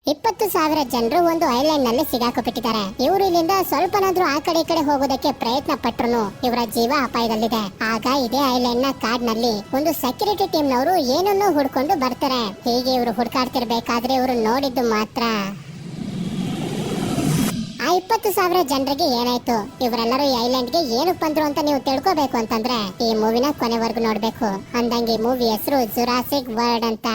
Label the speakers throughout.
Speaker 1: 20,000 ಜನರು ಒಂದು ಐಲ್ಯಾಂಡ್ ನಲ್ಲಿ ಸಿಗಾಕೊಬಿಟ್ಟಿದ್ದಾರೆ. ಇವರು ಇಲ್ಲಿಂದ ಸ್ವಲ್ಪನಾದ್ರೂ ಆ ಕಡೆ ಈ ಕಡೆ ಹೋಗೋದಕ್ಕೆ ಪ್ರಯತ್ನ ಪಟ್ರು ಇವರ ಜೀವ ಅಪಾಯದಲ್ಲಿದೆ. ಆಗ ಇದೇ ಐಲ್ಯಾಂಡ್ ನ ಕಾಡ್ನಲ್ಲಿ ಒಂದು ಸೆಕ್ಯೂರಿಟಿ ಟೀಮ್ ನವರು ಏನನ್ನೋ ಹುಡ್ಕೊಂಡು ಬರ್ತಾರೆ. ಹೀಗೆ ಇವರು ಹುಡ್ಕಾಡ್ತಿರ್ಬೇಕಾದ್ರೆ ಇವರು ನೋಡಿದ್ದು ಮಾತ್ರ ಆ 20,000 ಜನರಿಗೆ ಏನಾಯ್ತು, ಇವರೆಲ್ಲರೂ ಈ ಐಲ್ಯಾಂಡ್ ಗೆ ಏನು ಬಂದ್ರು ಅಂತ ನೀವು ತಿಳ್ಕೋಬೇಕು ಅಂತಂದ್ರೆ ಈ ಮೂವಿನ ಕೊನೆವರೆಗೂ ನೋಡ್ಬೇಕು. ಅಂದಂಗೆ ಈ ಮೂವಿ ಹೆಸರು ಜುರಾಸಿಕ್ ವರ್ಲ್ಡ್ ಅಂತ.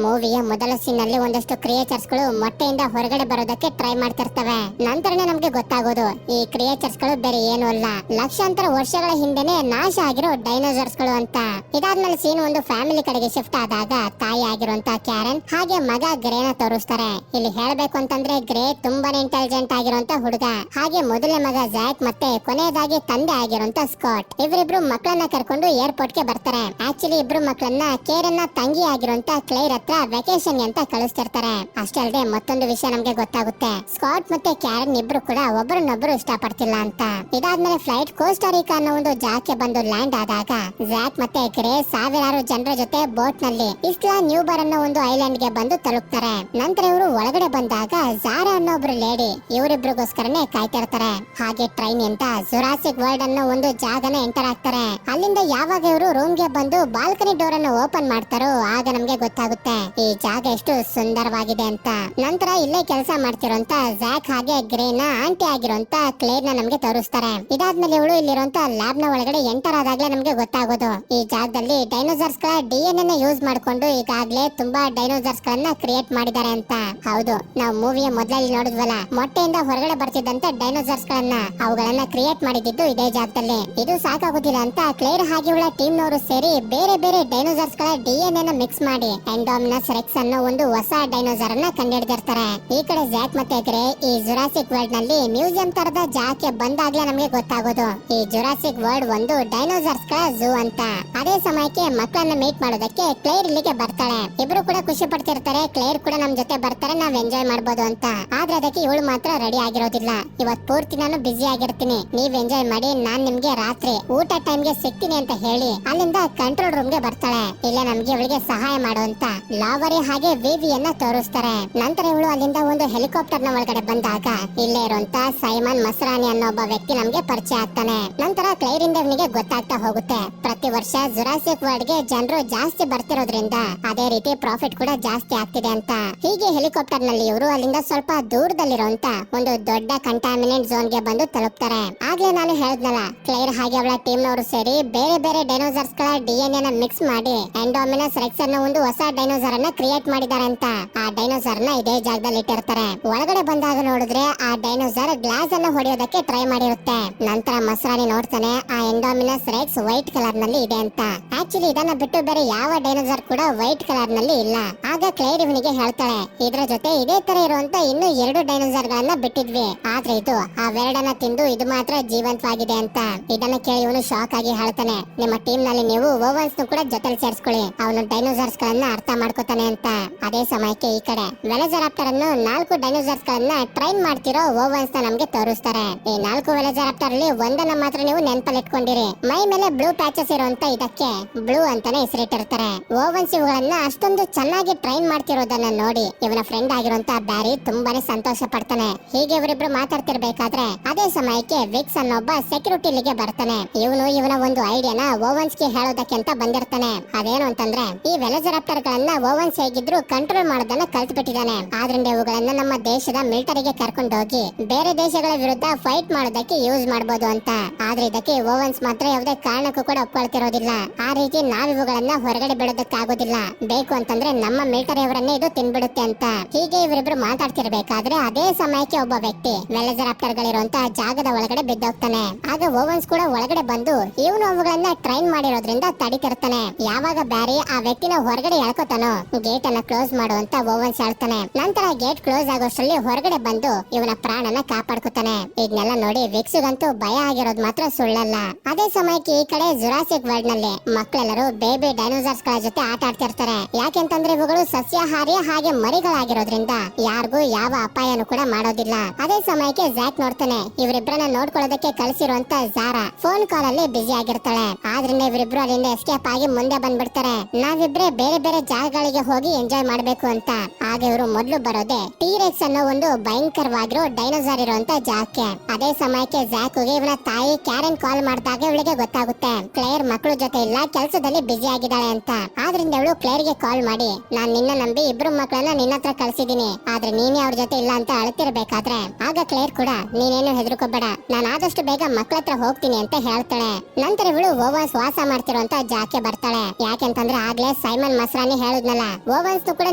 Speaker 1: ಮೂವಿಯ ಮೊದಲ ಸೀನ್ ಅಲ್ಲಿ ಒಂದಷ್ಟು ಕ್ರಿಯೇಚರ್ಸ್ ಗಳು ಮೊಟ್ಟೆಯಿಂದ ಹೊರಗಡೆ ಬರೋದಕ್ಕೆ ಟ್ರೈ ಮಾಡ್ತಿರ್ತವೆ. ನಂತರನೇ ನಮ್ಗೆ ಗೊತ್ತಾಗೋದು ಈ ಕ್ರಿಯೇಚರ್ಸ್ ಗಳು ಬೇರೆ ಏನು ಅಲ್ಲ, ಲಕ್ಷಾಂತರ ವರ್ಷಗಳ ಹಿಂದೆನೆ ನಾಶ ಆಗಿರೋ ಡೈನೋಸಾರ್ಸ್ ಗಳು ಅಂತ. ಇದಾದ್ಮೇಲೆ ಸೀನ್ ಒಂದು ಫ್ಯಾಮಿಲಿ ಕಡೆಗೆ ಶಿಫ್ಟ್ ಆದಾಗ ತಾಯಿ ಆಗಿರುವಂತ ಕ್ಯಾರನ್ ಹಾಗೆ ಮಗ ಗ್ರೇನ ತೋರಿಸ್ತಾರೆ. ಇಲ್ಲಿ ಹೇಳ್ಬೇಕು ಅಂತಂದ್ರೆ ಗ್ರೇ ತುಂಬಾನೇ ಇಂಟೆಲಿಜೆಂಟ್ ಆಗಿರುವಂತ ಹುಡುಗ, ಹಾಗೆ ಮೊದಲನೇ ಮಗ ಜ್ಯಾಕ್ ಮತ್ತೆ ಕೊನೆಯದಾಗಿ ತಂದೆ ಆಗಿರುವಂತ ಸ್ಕಾಟ್. ಇವರಿಬ್ರು ಮಕ್ಕಳನ್ನ ಕರ್ಕೊಂಡು ಏರ್ಪೋರ್ಟ್ ಗೆ ಬರ್ತಾರೆ. ಆಕ್ಚುಲಿ ಇಬ್ರು ಮಕ್ಕಳನ್ನ ಕೇರನ್ನ ತಂಗಿ ಆಗಿರುವಂತ ಕ್ಲೇರ್ ವೆಕೇಶನ್ ಅಂತ ಕಳಿಸ್ತಿರ್ತಾರೆ. ಅಷ್ಟೇ ಅಲ್ಲದೆ ಮತ್ತೊಂದು ವಿಷಯ ನಮ್ಗೆ ಗೊತ್ತಾಗುತ್ತೆ, ಸ್ಕಾಟ್ ಮತ್ತೆ ಕ್ಯಾರನ್ ಇಬ್ರು ಕೂಡ ಒಬ್ಬರನ್ನೊಬ್ರು ಇಷ್ಟಪಡ್ತಿಲ್ಲ ಅಂತ. ಇದಾದ್ಮೇಲೆ ಫ್ಲೈಟ್ ಕೋಸ್ಟಾರಿಕಾ ಅನ್ನೋ ಒಂದು ಜಾಗಕ್ಕೆ ಬಂದು ಲ್ಯಾಂಡ್ ಆದಾಗ ಜ್ಯಾಕ್ ಮತ್ತೆ ಗ್ರೇ ಸಾವಿರಾರು ಜನರ ಜೊತೆ ಬೋಟ್ ನಲ್ಲಿ ಇಸ್ಲಾ ನ್ಯೂಬರ್ ಅನ್ನೋ ಒಂದು ಐಲ್ಯಾಂಡ್ ಗೆ ಬಂದು ತಲುಪ್ತಾರೆ. ನಂತರ ಇವರು ಒಳಗಡೆ ಬಂದಾಗ ಜಾರಾ ಅನ್ನೋ ಒಬ್ರು ಲೇಡಿ ಇವರಿಬ್ರಿಗೋಸ್ಕರನೇ ಕಾಯ್ತಿರ್ತಾರೆ. ಹಾಗೆ ಟ್ರೈನ್ ಅಂತ ಜುರಾಸಿಕ್ ವರ್ಲ್ಡ್ ಅನ್ನೋ ಒಂದು ಜಾಗನ ಎಂಟರ್ ಆಗ್ತಾರೆ. ಅಲ್ಲಿಂದ ಯಾವಾಗ ಇವರು ರೂಮ್ ಗೆ ಬಂದು ಬಾಲ್ಕನಿ ಡೋರ್ ಅನ್ನು ಓಪನ್ ಮಾಡ್ತಾರೋ ಆಗ ನಮ್ಗೆ ಗೊತ್ತಾಗುತ್ತೆ ಈ ಜಾಗ ಎಷ್ಟು ಸುಂದರವಾಗಿದೆ ಅಂತ. ನಂತರ ಇಲ್ಲೇ ಕೆಲಸ ಮಾಡ್ತಿರೋಂತ ಜ್ಯಾಕ್ ಹಾಗೆ ಗ್ರೇನ ಆಂಟಿ ಆಗಿರೋಂತ ಕ್ಲೇರ್ ನ ನಮ್ಗೆ ತೋರಿಸ್ತಾರೆ. ಇದಾದ್ಮೇಲೆ ಇವಳು ಇಲ್ಲಿರುವಂತ ಲ್ಯಾಬ್ ನ ಒಳಗಡೆ ಎಂಟರ್ ಆದಾಗ್ಲೇ ನಮ್ಗೆ ಗೊತ್ತಾಗೋದು ಈ ಜಾಗದಲ್ಲಿ ಡೈನೋಸಾರ್ಸ್ ಗಳ DNA ಯೂಸ್ ಮಾಡ್ಕೊಂಡು ಈಗಾಗ್ಲೇ ತುಂಬಾ ಡೈನೋಸಾರ್ಸ್ ಗಳನ್ನ ಕ್ರಿಯೇಟ್ ಮಾಡಿದ್ದಾರೆ ಅಂತ. ಹೌದು, ನಾವು ಮೂವಿಯ ಮೊದಲಲ್ಲಿ ನೋಡಿದ್ವಲ್ಲ, ಮೊಟ್ಟೆಯಿಂದ ಹೊರಗಡೆ ಬರ್ತಿದ್ದಂತ ಡೈನೋಸಾರ್ಸ್ ಗಳನ್ನ ಅವುಗಳನ್ನ ಕ್ರಿಯೇಟ್ ಮಾಡಿದ್ದು ಇದೇ ಜಾಗದಲ್ಲಿ. ಇದು ಸಾಕಾಗುದಿಲ್ಲ ಅಂತ ಕ್ಲೇರ್ ಹಾಗೆ ಇವಳ ಟೀಮ್ ನವರು ಸೇರಿ ಬೇರೆ ಬೇರೆ ಡೈನೋಸಾರ್ಸ್ ಗಳ DNA ನ ಮಿಕ್ಸ್ ಮಾಡಿ ಎಂಡೋಮಿನಸ್ ರೆಕ್ಸ್ ಅನ್ನೋ ಒಂದು ಹೊಸ ಡೈನೋಸಾರ್ ಅನ್ನ ಕಂಡುಹಿಡಿದಿರ್ತಾರೆ. ಈ ಕಡೆ ಜ್ಯಾಕ್ ಮತ್ತೆ ಗ್ರೇ ಈ ಜುರಾಸಿಕ್ ವರ್ಲ್ಡ್ ನಲ್ಲಿ ಮ್ಯೂಸಿಯಂ ತರದ ಜಾಗಕ್ಕೆ ಬಂದಾಗ್ಲೇ ನಮಗೆ ಗೊತ್ತಾಗೋದು ಈ ಜುರಾಸಿಕ್ ವರ್ಲ್ಡ್ ಒಂದು ಡೈನೋಸಾರ್ಸ್ ಗಳ ಝೂ ಅಂತ. ಅದೇ ಸಮಯಕ್ಕೆ ಮಕ್ಕಳನ್ನ ಮೀಟ್ ಮಾಡೋದಕ್ಕೆ ಕ್ಲೇರ್ ಇಲ್ಲಿಗೆ ಬರ್ತಾಳೆ. ಇಬ್ರು ಕೂಡ ಖುಷಿ ಪಡ್ತಿರ್ತಾರೆ, ಕ್ಲೇರ್ ಕೂಡ ನಮ್ ಜೊತೆ ಬರ್ತಾರೆ, ನಾವ್ ಎಂಜಾಯ್ ಮಾಡ್ಬೋದು ಅಂತ. ಆದ್ರೆ ಅದಕ್ಕೆ ಇವಳು ಮಾತ್ರ ರೆಡಿ ಆಗಿರೋದಿಲ್ಲ. ಇವತ್ ಪೂರ್ತಿ ನಾನು ಬಿಸಿ ಆಗಿರ್ತೀನಿ, ನೀವ್ ಎಂಜಾಯ್ ಮಾಡಿ, ನಾನ್ ನಿಮ್ಗೆ ರಾತ್ರಿ ಊಟ ಟೈಮ್ಗೆ ಸಿಗ್ತೀನಿ ಅಂತ ಹೇಳಿ ಅಲ್ಲಿಂದ ಕಂಟ್ರೋಲ್ ರೂಮ್ ಗೆ ಬರ್ತಾಳೆ. ಇಲ್ಲ ನಮ್ಗೆ ಇವಳಿಗೆ ಸಹಾಯ ಮಾಡುವಂತ ಲಾವರಿ ಹಾಗೆ ವಿವಿಯನ್ನ ತೋರಿಸ್ತಾರೆ. ನಂತರ ಇವಳು ಅಲ್ಲಿಂದ ಒಂದು ಹೆಲಿಕಾಪ್ಟರ್ ನ ಒಳಗಡೆ ಬಂದಾಗ ಇಲ್ಲೇ ಇರುವಂತ ಸೈಮನ್ ಮಸ್ರಾನಿ ಅನ್ನೋ ಒಬ್ಬ ವ್ಯಕ್ತಿ ನಮ್ಗೆ ಪರಿಚಯ ಆಗ್ತಾನೆ. ನಂತರ ಕ್ಲೇರ್ ಇಂದ ಇವನಿಗೆ ಗೊತ್ತಾಗ್ತಾ ಹೋಗುತ್ತೆ ಪ್ರತಿ ವರ್ಷ ಜುರಾಸಿಕ್ ವರ್ಲ್ಡ್ ಗೆ ಜನರು ಜಾಸ್ತಿ ಬರ್ತಿರೋದ್ರಿಂದ ಅದೇ ರೀತಿ ಪ್ರಾಫಿಟ್ ಕೂಡ ಜಾಸ್ತಿ ಆಗ್ತಿದೆ ಅಂತ. ಹೀಗೆ ಹೆಲಿಕಾಪ್ಟರ್ ನಲ್ಲಿ ಇವರು ಅಲ್ಲಿಂದ ಸ್ವಲ್ಪ ದೂರದಲ್ಲಿರುವಂತ ಒಂದು ದೊಡ್ಡ ಕಂಟಾಮಿನೆಂಟ್ ಝೋನ್ ಗೆ ಬಂದು ತಲುಪ್ತಾರೆ. ಆಗ್ಲೇ ನಾನು ಹೇಳಿದ್ನಲ್ಲ, ಕ್ಲೇರ್ ಹಾಗೆ ಅವಳ ಟೀಮ್ ನವರು ಸೇರಿ ಬೇರೆ ಬೇರೆ ಡೈನೋಸಾರ್ಸ್ ಗಳ DNA ನ ಮಿಕ್ಸ್ ಮಾಡಿ ಎಂಡೋಮಿನಸ್ ರೆಕ್ಸ್ ಅನ್ನೋ ಒಂದು ಹೊಸ ಡೈನೋಸಾರ್ ಅನ್ನ ಕ್ರಿಯೇಟ್ ಮಾಡಿದ್ದಾರೆ ಅಂತ. ಆ ಡೈನೋಸಾರ್ ನ ಇದೇ ಜಾಗದಲ್ಲಿ ಇಟ್ಟಿರ್ತಾರೆ. ಒಳಗಡೆ ಬಂದಾಗ ನೋಡಿದ್ರೆ ಆ ಡೈನೋಸಾರ್ ಗ್ಲಾಸ್ ಅನ್ನ ಹೊಡೆಯೋದಕ್ಕೆ ಟ್ರೈ ಮಾಡಿರುತ್ತೆ. ನಂತರ ಮಸ್ರಾನಿ ನೋಡ್ತಾನೆ ಆ ಎಂಡೋಮಿನಸ್ ರೆಕ್ಸ್ ವೈಟ್ ಕಲರ್ ನಲ್ಲಿ ಇದೆ ಅಂತ. ಆಕ್ಚುಲಿ ಇದನ್ನ ಬಿಟ್ಟು ಬೇರೆ ಯಾವ ಡೈನೋಸಾರ್ ಕೂಡ ವೈಟ್ ಕಲರ್ ನಲ್ಲಿ ಇಲ್ಲ. ಆಗ ಕ್ಲೇರ್ ಇವನಿಗೆ ಹೇಳ್ತಾಳೆ, ಇದ್ರ ಜೊತೆ ಇದೇ ತರ ಇರುವಂತ ಇನ್ನೂ 2 ಡೈನೋಸಾರ್ ಗಳನ್ನ ಬಿಟ್ಟಿದ್ವಿ, ಆದ್ರೆ ಇದು ಆ ವೆರಡನ್ನ ತಿಂದು ಇದು ಮಾತ್ರ ಜೀವಂತವಾಗಿದೆ ಅಂತ. ಇದನ್ನ ಕೇಳಿ ಇವನು ಶಾಕ್ ಆಗಿ ಹೇಳ್ತಾನೆ, ನಿಮ್ಮ ಟೀಮ್ ನಲ್ಲಿ ನೀವು ಓವನ್ಸ್ ಕೂಡ ಜೊತೆಲಿ ಸೇರಿಸ್ಕೊಳ್ಳಿ, ಅವನು ಡೈನೋಸಾರ್ಸ್ ಗಳನ್ನ ಅರ್ಥ ಮಾಡ್ಕೋತಾನೆ ಅಂತ. ಅದೇ ಸಮಯಕ್ಕೆ ಈ ಕಡೆ ವೆಲೋಸಿರಾಪ್ಟರ್ ಅನ್ನು 4 ಡೈನೋಸಾರ್ಸ್ ಗಳನ್ನ ಟ್ರೈನ್ ಮಾಡ್ತಿರೋ ಓವನ್ಸ್ ನ ನಮ್ಗೆ ತೋರಿಸ್ತಾರೆ. ಈ 4 ವೆಲೋಸಿರಾಪ್ಟರ್ ಅಲ್ಲಿ ಒಂದನ್ನ ಮಾತ್ರ ನೀವು ನೆನಪಲ್ಲಿ ಇಟ್ಕೊಂಡಿರಿ, ಮೈ ಮೇಲೆ ಬ್ಲೂ ಪ್ಯಾಚಸ್ ಇರುವಂತ ಇದಕ್ಕೆ ಬ್ಲೂ ಅಂತಾನೆ ಹೆಸರಿಟ್ಟಿರ್ತಾರೆ. ಓವನ್ಸ್ ಇವುಗಳನ್ನ ಅಷ್ಟೊಂದು ಚೆನ್ನಾಗಿ ಟ್ರೈನ್ ಮಾಡ್ತಿರೋದನ್ನ ನೋಡಿ ಇವನ ಫ್ರೆಂಡ್ ಆಗಿರುವಂತ ಬ್ಯಾರಿ ತುಂಬಾನೇ ಸಂತೋಷ ಪಡ್ತಾನೆ. ಹೀಗೆ ಇವರಿಬ್ರು ಮಾತಾಡ್ತಿರ್ಬೇಕಾದ್ರೆ ಅದೇ ಸಮಯಕ್ಕೆ ವಿಕ್ಸ್ ಅನ್ನೊಬ್ಬ ಸೆಕ್ಯೂರಿಟಿ ಇಲ್ಲಿಗೆ ಬರ್ತಾನೆ. ಇವನ ಒಂದು ಐಡಿಯಾನ ಓವನ್ಸ್ ಗೆ ಹೇಳೋದಕ್ಕೆ ಅಂತ ಬಂದಿರ್ತಾನೆ. ಅದೇನು ಅಂತಂದ್ರೆ ಈ ವೆಲೋಸಿರಾಪ್ಟರ್ ಗಳನ್ನ ಓವನ್ಸ್ ಹೇಗಿದ್ರು ಕಂಟ್ರೋಲ್ ಮಾಡೋದನ್ನ ಕಲ್ತು ಬಿಟ್ಟಿದ್ದಾನೆ. ಆದ್ರಿಂದ ಇವುಗಳನ್ನ ನಮ್ಮ ದೇಶದ ಮಿಲಿಟರಿಗೆ ಕರ್ಕೊಂಡು ಹೋಗಿ ಬೇರೆ ದೇಶಗಳ ವಿರುದ್ಧ ಫೈಟ್ ಮಾಡೋದಕ್ಕೆ ಯೂಸ್ ಮಾಡಬಹುದು ಅಂತ. ಆದ್ರೆ ಇದಕ್ಕೆ ಓವನ್ಸ್ ಮಾತ್ರ ಯಾವುದೇ ಕಾರಣಕ್ಕೂ ಕೂಡ ಒಪ್ಕೊಳ್ತಿರೋದಿಲ್ಲ. ಆ ರೀತಿ ನಾವ್ ಇವುಗಳನ್ನ ಹೊರಗಡೆ ಬಿಡೋದಕ್ಕಾಗೋದಿಲ್ಲ, ಬೇಕು ಅಂತಂದ್ರೆ ನಮ್ಮ ಮಿಲಿಟರಿ ಅವರನ್ನೇ ಇದು ತಿನ್ಬಿಡುತ್ತೆ ಅಂತ. ಹೀಗೆ ಇವರಿಬ್ರು ಮಾತಾಡ್ತಿರ್ಬೇಕಾದ್ರೆ ಅದೇ ಸಮಯಕ್ಕೆ ಒಬ್ಬ ವ್ಯಕ್ತಿ ವೆಲೋಸಿರಾಪ್ಟರ್ ಗಳಿರುವಂತಹ ಜಾಗದ ಒಳಗಡೆ ಬಿದ್ದೋಗ್ತಾನೆ. ಆಗ ಓವನ್ಸ್ ಕೂಡ ಒಳಗಡೆ ಬಂದು ಇವನು ಅವುಗಳನ್ನ ಟ್ರೈನ್ ಮಾಡಿರೋದ್ರಿಂದ ತಡಿತಿರ್ತಾನೆ. ಯಾವಾಗ ಬ್ಯಾರಿ ಆ ವ್ಯಕ್ತಿನ ಹೊರಗಡೆ ಎಳ್ಕೊತಾನೋ ಗೇಟ್ ಅನ್ನ ಕ್ಲೋಸ್ ಮಾಡು ಅಂತ ಓವನ್ಸ್ ಹೇಳ್ತಾನೆ. ನಂತರ ಗೇಟ್ ಕ್ಲೋಸ್ ಆಗೋಷ್ಟರಲ್ಲಿ ಹೊರಗಡೆ ಬಂದು ಇವನ ಪ್ರಾಣನ ಕಾಪಾಡ್ಕೊತಾನೆ. ಇದನ್ನೆಲ್ಲ ನೋಡಿ ವಿಕ್ಸ್ಗಂತೂ ಭಯ ಆಗಿರೋದು ಮಾತ್ರ ಸುಳ್ಳಲ್ಲ. ಅದೇ ಸಮಯಕ್ಕೆ ಈ ಕಡೆ ಜುರಾಸಿಕ್ ವರ್ಲ್ಡ್ ನಲ್ಲಿ ಮಕ್ಕಳೆಲ್ಲರೂ ಬೇಬಿ ಡೈನೋಸಾರ್ಸ್ ಗಳ ಜೊತೆ ಆಟ ಆಡ್ತಿರ್ತಾರೆ. ಯಾಕೆಂತಂದ್ರೆ ಇವುಗಳು ಸಸ್ಯಾಹಾರಿ ಹಾಗೆ ಮರಿಗಳಾಗಿರೋದ್ರಿಂದ ಯಾರಿಗೂ ಯಾವ ಅಪಾಯನೂ ಕೂಡ ಮಾಡೋದಿಲ್ಲ. ಅದೇ ಸಮಯಕ್ಕೆ ಜ್ಯಾಕ್ ನೋಡ್ತಾನೆ ಇವರಿಬ್ಬರನ್ನ ನೋಡ್ಕೊಳ್ಳೋದಕ್ಕೆ ಕಳಿಸಿರುವಂತ ಝಾರಾ ಫೋನ್ ಕಾಲ್ ಅಲ್ಲಿ ಬಿಸಿ ಆಗಿರ್ತಾಳೆ. ಆದ್ರಿಂದ ಇವರಿಬ್ರು ಅಲ್ಲಿಂದ ಎಸ್ಕೇಪ್ ಆಗಿ ಮುಂದೆ ಬಂದ್ಬಿಡ್ತಾರೆ. ನಾವಿಬ್ರೆ ಬೇರೆ ಬೇರೆ ಜಾಗಗಳಿಗೆ ಹೋಗಿ ಎಂಜಾಯ್ ಮಾಡ್ಬೇಕು ಅಂತ. ಆಗ ಇವರು ಮೊದಲು ಬರೋದೆ ಟೀರೆಕ್ಸ್ ಅನ್ನೋ ಒಂದು ಭಯಂಕರವಾಗಿರೋ ಡೈನೋಸಾರ್ ಇರುವಂತ ಜಾಗಕ್ಕೆ. ಅದೇ ಸಮಯಕ್ಕೆ ಜ್ಯಾಕ್ಗೆ ಇವನ ತಾಯಿ ಕ್ಯಾರೆನ್ ಕಾಲ್ ಮಾಡಿದಾಗ ಇವಳಿಗೆ ಗೊತ್ತಾಗುತ್ತೆ ಕ್ಲೇರ್ ಮಕ್ಕಳ ಜೊತೆ ಇಲ್ಲ, ಕೆಲಸದಲ್ಲಿ ಬಿಸಿ ಆಗಿದ್ದಾಳೆ ಅಂತ. ಆದ್ರಿಂದ ಇವಳು ಕ್ಲೇರ್ಗೆ ಕಾಲ್ ಮಾಡಿ ನಾನ್ ನಿನ್ನ ನಂಬಿ ಇಬ್ರು ಮಕ್ಕಳನ್ನ ನಿನ್ನ ಹತ್ರ ಕಳ್ಸಿದೀನಿ, ಆದ್ರೆ ನೀನೇ ಅವ್ರ ಜೊತೆ ಇಲ್ಲ ಅಂತ ಅಳ್ತಿರ್ಬೇಕಾದ್ರೆ ಆಗ ಕ್ಲೇರ್ ಕೂಡ ನೀನೇನು ಹೆದರ್ಕೋಬೇಡ, ನಾನು ಆದಷ್ಟು ಬೇಗ ಮಕ್ಕಳ ಹತ್ರ ಹೋಗ್ತೀನಿ ಅಂತ ಹೇಳ್ತಾಳೆ. ನಂತರ ಇವಳು ಓವನ್ಸ್ ವಾಸ ಮಾಡ್ತಿರುವಂತ ಜಾಗಕ್ಕೆ ಬರ್ತಾಳೆ. ಯಾಕೆಂತಂದ್ರೆ ಆಗ್ಲೇ ಸೈಮನ್ ಮಸ್ರಾನಿ ಹೇಳಿದ್ನಲ್ಲ ಓವನ್ಸ್ ಕೂಡ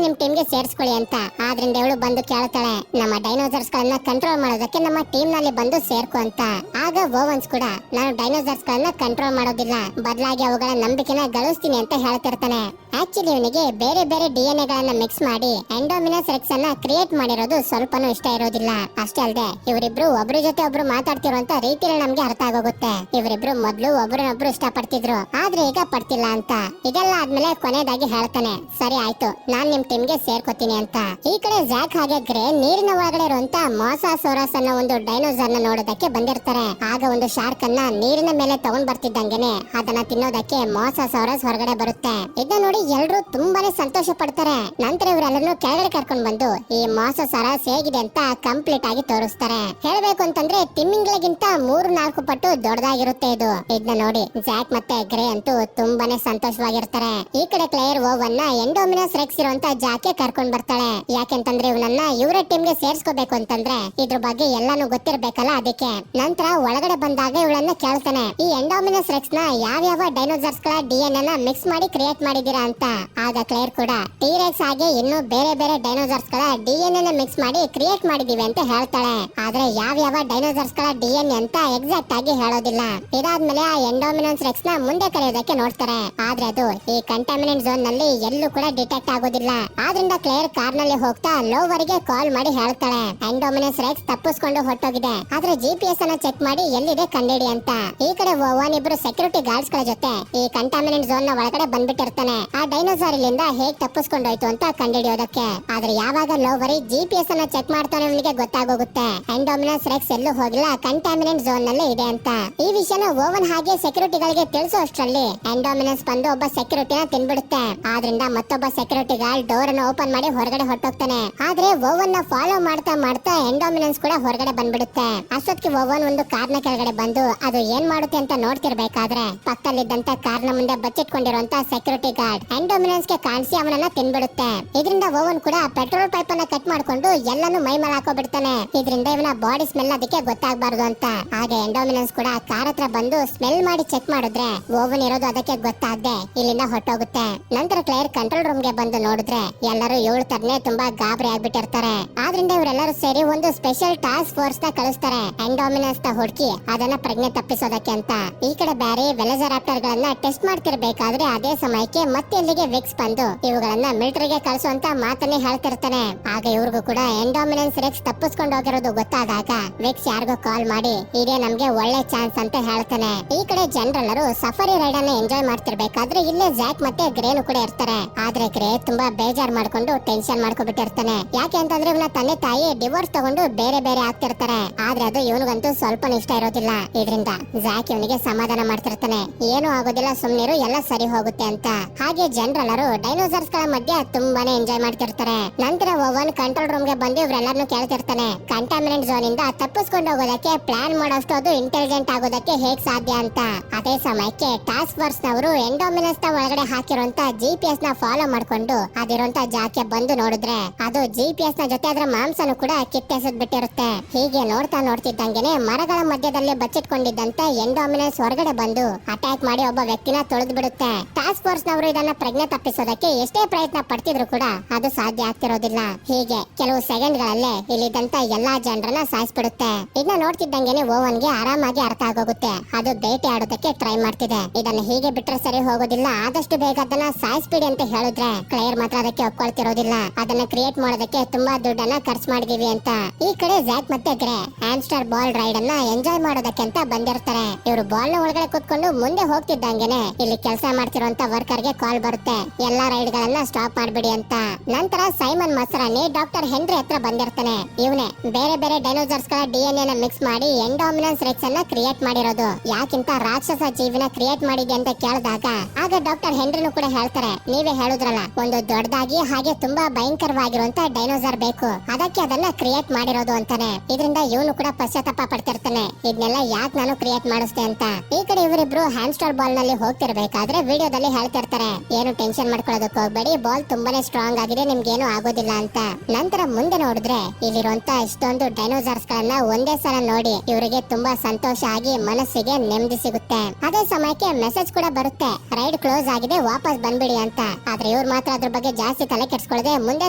Speaker 1: ನಿಮ್ ಟೀಮ್ಗೆ ಸೇರ್ಸ್ಕೊಳ್ಳಿ ಅಂತ. ಆದ್ರಿಂದ ಇವಳು ಬಂದು ಕೇಳ್ತಾಳೆ ನಮ್ಮ ಡೈನೋಸಾರ್ಸ್ ಗಳನ್ನ ಕಂಟ್ರೋಲ್ ಮಾಡೋದಕ್ಕೆ ನಮ್ಮ ಟೀಮ್ ನಲ್ಲಿ ಬಂದು ಸೇರ್ಕೊ ಅಂತ. ಆಗ ಓವನ್ಸ್ ಕೂಡ ನಾನು ಡೈನೋಸಾರ್ಸ್ ಗಳನ್ನ ಕಂಟ್ರೋಲ್ ಮಾಡೋದಿಲ್ಲ, ಬದಲಾಗಿ ಅವುಗಳ ನಂಬಿಕೆನ ಗಳಿಸ್ತೀನಿ ಅಂತ ಹೇಳ್ತಿರ್ತಾನೆ. ಆಕ್ಚುಲಿ ಇವನಿಗೆ ಬೇರೆ ಬೇರೆ ಡಿಎನ್ಎ ಗಳನ್ನ ಮಿಕ್ಸ್ ಮಾಡಿ ಎಂಡೋಮಿನಸ್ ರೆಕ್ಸ್ ಅನ್ನ ಕ್ರಿಯೇಟ್ ಮಾಡಿರೋದು ಸ್ವಲ್ಪನೂ ಇಷ್ಟ ಇರೋದಿಲ್ಲ. ಅಷ್ಟೇ ಅಲ್ಲದೆ ಇವರಿಬ್ರು ಒಬ್ರ ಜೊತೆ ಒಬ್ರು ಮಾತಾಡ್ತಿರುವಂತ ರೀತಿಯಲ್ಲಿ ನಮ್ಗೆ ಅರ್ಥ ಆಗೋಗುತ್ತೆ. ಇವರಿಬ್ರು ಮೊದ್ಲು ಒಬ್ರನ್ನೊಬ್ರು ಇಷ್ಟ ಪಡ್ತಿದ್ರು, ಆದ್ರೆ ಈಗ ಪಡ್ತಿಲ್ಲ ಅಂತ. ಇದೆಲ್ಲ ಆದ್ಮೇಲೆ ಕೊನೆಯದಾಗಿ ಹೇಳ್ತಾನೆ ಸರಿ ಆಯ್ತು ನಾನ್ ನಿಮ್ ಟೀಮ್ಗೆ ಸೇರ್ಕೋತೀನಿ ಅಂತ. ಈ ಕಡೆ ಜ್ಯಾಕ್ ಹಾಗೆ ಗ್ರೇ ನೀರಿನ ಒಳಗಡೆ ಇರುವಂತ ಮೊಸಾಸೌರಸ್ ಅನ್ನೋ ಒಂದು ಡೈನೋಸಾರ್ ನ ನೋಡೋದಕ್ಕೆ ಬಂದಿರ್ತಾರೆ. ಆಗ ಒಂದು ಶಾರ್ಕ್ ಅನ್ನ ನೀರಿನ ಮೇಲೆ ತಗೊಂಡ್ ಬರ್ತಿದ್ದಂಗೆನೆ ಅದನ್ನ ತಿನ್ನೋದಕ್ಕೆ ಮೊಸಾಸೌರಸ್ ಹೊರಗಡೆ ಬರುತ್ತೆ. ಇದನ್ನ ನೋಡಿ ಎಲ್ರು ತುಂಬಾನೇ ಸಂತೋಷ ಪಡ್ತಾರೆ. ನಂತರ ಇವರೆಲ್ಲರನ್ನು ಕೆಳಗಡೆ ಕರ್ಕೊಂಡ್ ಬಂದು ಈ ಮೊಸಾಸೌರಸ್ ಹೇಗಿದೆ ಅಂತ ಕಂಪ್ಲೀಟ್ ಆಗಿ ತೋರಿಸ್ತಾರೆ. ಹೇಳ್ಬೇಕು ಅಂತಂದ್ರೆ ತಿಮ್ಮಿಂಗ್ಲಗಿಂತ 3-4 ಪಟ್ಟು ದೊಡ್ಡದಾಗಿರುತ್ತೆ ಇದು. ಇದನ್ನ ನೋಡಿ ಜ್ಯಾಕ್ ಮತ್ತೆ ಗ್ರೇ ಅಂತೂ ತುಂಬಾನೇ ಸಂತೋಷವಾಗಿರ್ತಾರೆ. ಈ ಕಡೆ ಕ್ಲೇರ್ ಓವನ್ ನ ಎಂಡೋಮಿನಸ್ ರೆಕ್ಸ್ ಇರುವಂತ ಜಾಕೆ ಕರ್ಕೊಂಡ್ ಬರ್ತಾಳೆ. ಯಾಕೆಂತಂದ್ರೆ ಇವನನ್ನ ಇವರ ಟೀಮ್ಗೆ ಸೇರ್ಸ್ಕೋಬೇಕು ಅಂತಂದ್ರೆ ಇದ್ರ ಬಗ್ಗೆ ಎಲ್ಲಾನು ಗೊತ್ತಿರ್ಬೇಕಲ್ಲ, ಅದಕ್ಕೆ. ನಂತರ ಒಳಗಡೆ ಬಂದಾಗ ಇವಳನ್ನ ಕೇಳ್ತಾನೆ ಈ ಎಂಡೋಮಿನಸ್ ರೆಕ್ಸ್ ನ ಯಾವ್ಯಾವ ಡೈನೋಸಾರ್ಸ್ ಗಳ ಡಿಎನ್ಎ ನ ಮಿಕ್ಸ್ ಮಾಡಿ ಕ್ರಿಯೇಟ್ ಮಾಡಿದೀರಾ ಅಂತ. ಆಗ ಕ್ಲೇರ್ ಕೂಡ ಟೀರೆಕ್ಸ್ ಹಾಗೆ ಇನ್ನು ಬೇರೆ ಬೇರೆ ಡೈನೋಸಾರ್ಸ್ ಗಳ ಡಿಎನ್ಎ ನ ಮಿಕ್ಸ್ ಮಾಡಿ ಕ್ರಿಯೇಟ್ ಮಾಡಿದೀವಿ ಅಂತ ಹೇಳ್ತಾಳೆ. ಆದ್ರೆ ಯಾವ್ಯಾವ ಡೈನೋಸಾರ್ಸ್ ಗಳ ಡಿಎನ್ಎ ಅಂತ ಎಕ್ಸಾಕ್ಟ್ ಆಗಿ ಹೇಳೋದಿಲ್ಲ. ಇದಾದ್ಮೇಲೆ ಆ ಎಂಡೋಮಿನಸ್ ರೆಕ್ಸ್ ನ ಮುಂದೆ ಕರೆಯೋದಕ್ಕೆ ನೋಡ್ತಾರೆ. ಆದ್ರೆ ಅದು ಈ ಕಂಟಾಮಿನೆಂಟ್ ಝೋನ್ ನಲ್ಲಿ ಎಲ್ಲೂ ಕೂಡ ಡಿಟೆಕ್ಟ್ ಆಗೋದಿಲ್ಲ. ಆದ್ರಿಂದ ಕ್ಲೇರ್ ಕಾರ್ ನಲ್ಲಿ ಹೋಗ್ತಾ ಲೋವರಿಗೆ ಕಾಲ್ ಮಾಡಿ ಹೇಳ್ತಾಳೆ ಎಂಡೋಮಿನಸ್ ರೆಕ್ಸ್ ತಪ್ಪಿಸ್ಕೊಂಡು ಹೊಟ್ಟೋಗಿದೆ, ಆದ್ರೆ GPS ಅನ್ನ ಚೆಕ್ ಮಾಡಿ ಎಲ್ಲಿದೆ ಕಂಡಿಡಿ ಅಂತ. ಈ ಕಡೆ ಓವನ್ ಇಬ್ರು ಸೆಕ್ಯೂರಿಟಿ ಗಾರ್ಡ್ಸ್ ಗಳ ಜೊತೆ ಈ ಕಂಟಾಮಿನೆಂಟ್ ಝೋನ್ ನ ಒಳಗಡೆ ಬಂದ್ಬಿಟ್ಟಿರ್ತಾನೆ. ಆ ಡೈನೋಸಾರ್ ಇಲ್ಲಿಂದ ಹೇಗ್ ತಪ್ಪಿಸ್ಕೊಂಡೋಯ್ತು ಅಂತ ಕಂಡಿಡಿಯೋದಕ್ಕೆ. ಆದ್ರೆ ಯಾವಾಗ ಲೋವರಿ GPS ಅನ್ನ ಚೆಕ್ ಮಾಡ್ತಾನೆ ಅವನಿಗೆ ಗೊತ್ತಾಗೋಗುತ್ತೆ ಎಂಡೋಮಿನಸ್ ರೆಕ್ಸ್ ಎಲ್ಲೂ ಹೋಗಿಲ್ಲ, ಕಂಟಾಮಿನೆಂಟ್ ಝೋನ್ ನಲ್ಲಿ ಇದೆ ಅಂತ. ಈ ವಿಷಯನ ಓವನ್ ಹಾಗೆ ಸೆಕ್ಯೂರಿಟಿ ಗಳಿಗೆ ತಿಳಿಸೋ ಅಷ್ಟರಲ್ಲಿ ಎಂಡೋಮಿನಸ್ ಬಂದು ಒಬ್ಬ ಸೆಕ್ಯೂರಿಟಿನ ತಿನ್ಬಿಡುತ್ತೆ. ಆದ್ರಿಂದ ಮತ್ತೊಬ್ಬ ಸೆಕ್ಯೂರಿಟಿ ಗಾರ್ಡ್ ಡೋರ್ ಅನ್ನು ಓಪನ್ ಮಾಡಿ ಹೊರಗಡೆ ಹೊರಟೋಗ್ತಾನೆ. ಆದ್ರೆ ಓವನ್ ನ ಫಾಲೋ ಮಾಡ್ತಾ ಮಾಡ್ತಾ ಎಂಡೋಮಿನಸ್ ಕೂಡ ಹೊರಗಡೆ ಬಂದ್ಬಿಡುತ್ತೆ. ಅಷ್ಟೊತ್ತಿಗೆ ಓವನ್ ಒಂದು ಕಾರ್ನ ಕೆಳಗಡೆ ಬಂದು ಅದು ಏನ್ ಮಾಡುತ್ತೆ ಅಂತ ನೋಡ್ತಿರ್ಬೇಕಾದ್ರೆ ಪಕ್ಕದಲ್ಲಿದ್ದಂತ ಕಾರ್ನ ಮುಂದೆ ಬಚ್ಚಿಟ್ಕೊಂಡಿರುವಂತ ಸೆಕ್ಯೂರಿಟಿ ಗಾರ್ಡ್ ಎಂಡೋಮಿನಸ್ ಗೆ ಕಾಣಿಸಿ ಅವನನ್ನ ತಿನ್ಬಿಡುತ್ತೆ. ಇದರಿಂದ ಓವನ್ ಕೂಡ ಪೆಟ್ರೋಲ್ ಪೈಪ್ ಅನ್ನ ಕಟ್ ಮಾಡ್ಕೊಂಡು ಎಲ್ಲಾನು ಮೈ ಮೇಲೆ ಹಾಕೋಬಿಡ್ತಾನೆ. ಇದರಿಂದ ಇವನ ಬಾಡಿ ಸ್ಮೆಲ್ ಅದಕ್ಕೆ ಗೊತ್ತಾಗಬಾರ್ದು ಅಂತ. ಹಾಗೆ ಎಂಡೋಮಿನಸ್ ಕೂಡ ಕಾರ್ ಹತ್ರ ಬಂದು ಸ್ಮೆಲ್ ಮಾಡಿ ಚೆಕ್ ಮಾಡಿದ್ರೆ ಓವನ್ ಇರೋದು ಅದಕ್ಕೆ ಗೊತ್ತಾಗದೆ ಇಲ್ಲಿಂದ ಹೊಟ್ಟೋಗುತ್ತೆ. ನಂತರ ಕ್ಲೇರ್ ಕಂಟ್ರೋಲ್ ರೂಮ್ ಗೆ ಬಂದು ನೋಡಿದ್ರೆ ಎಲ್ಲರೂ ಇವಳ ತರನೇ ತುಂಬಾ ಗಾಬರಿ ಆಗ್ಬಿಟ್ಟಿರ್ತಾರೆ. ಆದ್ರಿಂದ ಇವರೆಲ್ಲರೂ ಸೇರಿ ಒಂದು ಸ್ಪೆಷಲ್ ಟಾಸ್ಕ್ ಫೋರ್ಸ್ ನ ಕಳಿಸ್ತಾರೆ ಎಂಡೋಮಿನಸ್ ನ ಹುಡುಕಿ ಅದನ್ನ ಪ್ರಜ್ಞೆ ತಪ್ಪಿಸೋದಕ್ಕೆ ಅಂತ. ಈ ಕಡೆ ಬ್ಯಾರಿ ವೆಲಜರಾಪ್ಟರ್ ಗಳನ್ನ ಟೆಸ್ಟ್ ಮಾಡ್ತಿರ್ಬೇಕಾದ್ರೆ ಅದೇ ಸಮಯಕ್ಕೆ ಮತ್ತೆ ಇಲ್ಲಿಗೆ ವಿಕ್ಸ್ ಬಂದು ಇವುಗಳನ್ನ ಮಿಲಿಟರಿಗೆ ಕಳಿಸುವಂತ ಮಾತನ್ನೇ ಹೇಳ್ತಿರ್ತಾನೆ. ಆಗ ಇವ್ರಿಗೂ ಕೂಡ ಎಂಡೋಮಿನಸ್ ರೆಕ್ಸ್ ತಪ್ಪಿಸ್ಕೊಂಡು ಹೋಗಿರೋದು ಗೊತ್ತಾದಾಗ ವಿಕ್ಸ್ ಯಾರಿಗೂ ಕಾಲ್ ಮಾಡಿ ಇದೇ ನಮ್ಗೆ ಒಳ್ಳೆ ಚಾನ್ಸ್ ಅಂತ ಹೇಳ್ತಾನೆ. ಈ ಕಡೆ ಜನರೆಲ್ಲರೂ ಸಫಾರಿ ರೈಡ್ ಅನ್ನ ಎಂಜಾಯ್ ಮಾಡ್ತಿರ್ಬೇಕಾದ್ರೆ ಇಲ್ಲೇ ಜ್ಯಾಕ್ ಮತ್ತೆ ಗ್ರೇನು ಕೂಡ ಇರ್ತಾರೆ. ಆದ್ರೆ ಗ್ರೇ ತುಂಬಾ ಬೇಜಾರ್ ಮಾಡ್ಕೊಂಡು ಟೆನ್ಷನ್ ಮಾಡ್ಕೊಬಿಟ್ಟಿರ್ತಾನೆ. ಯಾಕೆ ಅಂತಂದ್ರೆ ಇವನ ತಂದೆ ತಾಯಿ ಡಿವೋರ್ಸ್ ತಗೊಂಡು ಬೇರೆ ಬೇರೆ ಆಗ್ತಿರ್ತಾರೆ. ಆದ್ರೆ ಅದು ಇವನಿಗಂತೂ ಸ್ವಲ್ಪ ಇಷ್ಟ ಇರೋದಿಲ್ಲ. ಇದರಿಂದ ಜ್ಯಾಕ್ ಇವನಿಗೆ ಸಮಾಧಾನ ಮಾಡ್ತಿರ್ತಾನೆ, ಏನು ಆಗೋದಿಲ್ಲ ಸುಮ್ನಿರು ಎಲ್ಲ ಸರಿ ಹೋಗುತ್ತೆ ಅಂತ. ಹಾಗೆ ಜನರೆಲ್ಲರೂ ಡೈನೋಸಾರ್ಸ್ ಗಳ ಮಧ್ಯೆ ತುಂಬಾನೇ ಎಂಜಾಯ್ ಮಾಡ್ತಿರ್ತಾರೆ. ನಂತರ ಓವನ್ ಕಂಟ್ರೋಲ್ ರೂಮ್ ಗೆ ಬಂದು ಇವರೆಲ್ಲರನ್ನು ಕೇಳ್ತಿರ್ತಾನೆ ಕಂಟಾಮಿನೆಂಟ್ ಝೋನ್ ಇಂದ ತಪ್ಪಿಸ್ಕೊಂಡು ಹೋಗೋದಕ್ಕೆ ಪ್ಲಾನ್ ಮಾಡೋಷ್ಟು ಅದು ಇಂಟೆಲಿಜೆಂಟ್ ಆಗೋದಕ್ಕೆ ಹೇಗ್ ಸಾಧ್ಯ ಅಂತ. ಅದೇ ಸಮಯಕ್ಕೆ ಟಾಸ್ಕ್ ಫೋರ್ಸ್ ನವರು ಎಂಡೋಮಿನಸ್ ನ ಒಳಗಡೆ ಹಾಕಿರುವಂತ GPS ನ ಫಾಲೋ ಮಾಡ್ಕೊಂಡು ಅದಿರುವಂತ ಜಾಗಕ್ಕೆ ಬಂದು ನೋಡಿದ್ರೆ ಅದು GPS ನ ಜೊತೆ ಅದರ ಮಾಂಸನು ಕೂಡ ಕಿತ್ತೆಸದ್ ಬಿಟ್ಟಿರುತ್ತೆ. ಹೀಗೆ ನೋಡ್ತಾ ನೋಡ್ತಿದ್ದಂಗೆನೆ ಮರಗಳ ಮಧ್ಯದಲ್ಲಿ ಬಚ್ಚಿಟ್ಕೊಂಡಿದ್ದಂತ ಎಂಡೋಮಿನಸ್ ಹೊರಗಡೆ ಬಂದು ಅಟ್ಯಾಕ್ ಮಾಡಿ ಒಬ್ಬ ವ್ಯಕ್ತಿನ ತೊಳೆದು ಬಿಡುತ್ತೆ. ಟಾಸ್ಕ್ ಫೋರ್ಸ್ ನವರು ಇದನ್ನ ಪ್ರಜ್ಞೆ ತಪ್ಪಿಸೋದಕ್ಕೆ ಎಷ್ಟೇ ಪ್ರಯತ್ನ ಪಡ್ತಿದ್ರು ಕೂಡ ಅದು ಸಾಧ್ಯ ಆಗ್ತಿರೋದಿಲ್ಲ. ಹೀಗೆ ಕೆಲವು ಸೆಕೆಂಡ್ ಗಳಲ್ಲೇ ಇಲ್ಲಿದ್ದಂತ ಎಲ್ಲಾ ಜನರನ್ನ ಸಾಯಿಸ್ಬಿಡುತ್ತೆ. ಇದನ್ನ ನೋಡ್ತಿದ್ದಂಗೆನೆ ಓವನ್ಗೆ ಆರಾಮಾಗಿ ಅರ್ಥ ಆಗೋಗುತ್ತೆ ಅದು ಬೇಟೆ ಆಡೋದಕ್ಕೆ ಟ್ರೈ ಮಾಡ್ತಿದೆ. ಇದನ್ನ ಹೀಗೆ ಬಿಟ್ರೆ ಸರಿ ಹೋಗೋದಿಲ್ಲ, ಆದಷ್ಟು ಬೇಗ ಅದನ್ನ ಸಾಯಿಸ್ಬಿಡಿ ಅಂತ ಹೇಳಿದ್ರೆ ಕ್ಲೇರ್ ಮಾತ್ರ ಅದಕ್ಕೆ ಒಪ್ಕೊಳ್ತಿರೋದಿಲ್ಲ. ಅದನ್ನ ಕ್ರಿಯೇಟ್ ಮಾಡೋದಕ್ಕೆ ತುಂಬಾ ದುಡ್ಡನ್ನ ಖರ್ಚು ಮಾಡಿದೀವಿ ಅಂತ. ಈ ಕಡೆ ಜ್ಯಾಕ್ ಮತ್ತೆ ಗ್ರೇ ಹ್ಯಾಮ್ಸ್ಟರ್ ಬಾಲ್ ರೈಡ್ ಅನ್ನ ಎಂಜಾಯ್ ಮಾಡೋದಕ್ಕೆ ಅಂತ ಬಂದಿರ್ತಾರೆ. ಇವರು ಬಾಲ್ ನ ಒಳಗಡೆ ಕುತ್ಕೊಂಡು ಮುಂದೆ ಹೋಗ್ತಿದ್ದಂಗೆನೆ ಇಲ್ಲಿ ಕೆಲಸ ಮಾಡ್ತಿರುವಂತ ವರ್ಕರ್ ಗೆ ಕಾಲ್ ಬರುತ್ತೆ, ಎಲ್ಲಾ ರೈಡ್ ಗಳನ್ನ ಸ್ಟಾಪ್ ಮಾಡ್ಬಿಡಿ ಅಂತ. ನಂತರ ಸೈಮನ್ ಮಸ್ರಾನಿ ಡಾಕ್ಟರ್ ಹೆನ್ರಿ ಹತ್ರ ಬಂದಿರ್ತಾನೆ. ಇವನೇ ಬೇರೆ ಬೇರೆ ಡೈನೋಸಾರ್ಸ್ ಗಳ DNA ನ ಮಿಕ್ಸ್ ಮಾಡಿ ಎಂಡೋಮಿನಸ್ ರೆಕ್ಸ್ ಅನ್ನ ಕ್ರಿಯೇಟ್ ಮಾಡಿರೋದು. ಯಾಕಿಂತ ರಾಕ್ಷಸ ಜೀವಿನ ಕ್ರಿಯೇಟ್ ಮಾಡಿದೆ ಅಂತ ಕೇಳಿದಾಗ ಆಗ ಡಾಕ್ಟರ್ ಹೆನ್ರಿನು ಕೂಡ ಹೇಳ್ತಾರೆ, ನೀವೇ ಹೇಳುದ್ರಲ್ಲ ಒಂದು ದೊಡ್ಡದಾಗಿ ಹಾಗೆ ತುಂಬಾ ಭಯಂಕರವಾಗಿರುವಂತ ಡೈನೋಸಾರ್ ಬೇಕು, ಅದಕ್ಕೆ ಅದನ್ನ ಕ್ರಿಯೇಟ್ ಮಾಡಿರೋದು ಅಂತಾನೆ. ಇದರಿಂದ ಇವನು ಕೂಡ ಪಶ್ಚಾತ್ತಾಪ ಪಡ್ತಿರ್ತಾನೆ, ಇದನ್ನೆಲ್ಲ ಯಾಕೆ ನಾನು ಕ್ರಿಯೇಟ್ ಮಾಡಿಸ್ತೆ ಅಂತ. ಈ ಕಡೆ ಇವರಿಬ್ರು ಹ್ಯಾಮ್ಸ್ಟರ್ ಬಾಲ್ ನಲ್ಲಿ ಹೋಗ್ತಿರ್ಬೇಕಾದ್ರೆ ವಿಡಿಯೋದಲ್ಲಿ ಹೇಳ್ತಿರ್ತಾರೆ, ಏನು ಟೆನ್ಷನ್ ಮಾಡ್ಕೊಳ್ಳೋದಕ್ಕೆ ಹೋಗ್ಬೇಡಿ, ಬಾಲ್ ತುಂಬಾನೇ ಸ್ಟ್ರಾಂಗ್ ಆಗಿದೆ, ನಿಮ್ಗೇನು ಆಗೋದಿಲ್ಲ ಅಂತ. ನಂತರ ಮುಂದೆ ನೋಡಿದ್ರೆ ಇಲ್ಲಿರುವಂತ ಇಷ್ಟೊಂದು ಡೈನೋಸಾರ್ಸ್ ಗಳನ್ನ ಒಂದೇ ಸಲ ನೋಡಿ ಇವರಿಗೆ ತುಂಬಾ ಸಂತೋಷ ಆಗಿ ಮನಸ್ಸಿಗೆ ನೆಮ್ಮದಿ ಸಿಗುತ್ತೆ. ಅದೇ ಸಮಯಕ್ಕೆ ಮೆಸೇಜ್ ಕೂಡ ಬರುತ್ತೆ, ರೈಡ್ ಕ್ಲೋಸ್ ಆಗಿದೆ, ವಾಪಸ್ ಬಂದ್ಬಿಡಿ ಅಂತ. ಆದ್ರೆ ಇವ್ರು ಮಾತ್ರ ಅದ್ರ ಬಗ್ಗೆ ಜಾಸ್ತಿ ತಲೆ ಕೆಡ್ಸ್ಕೊಳ್ಳದೆ ಮುಂದೆ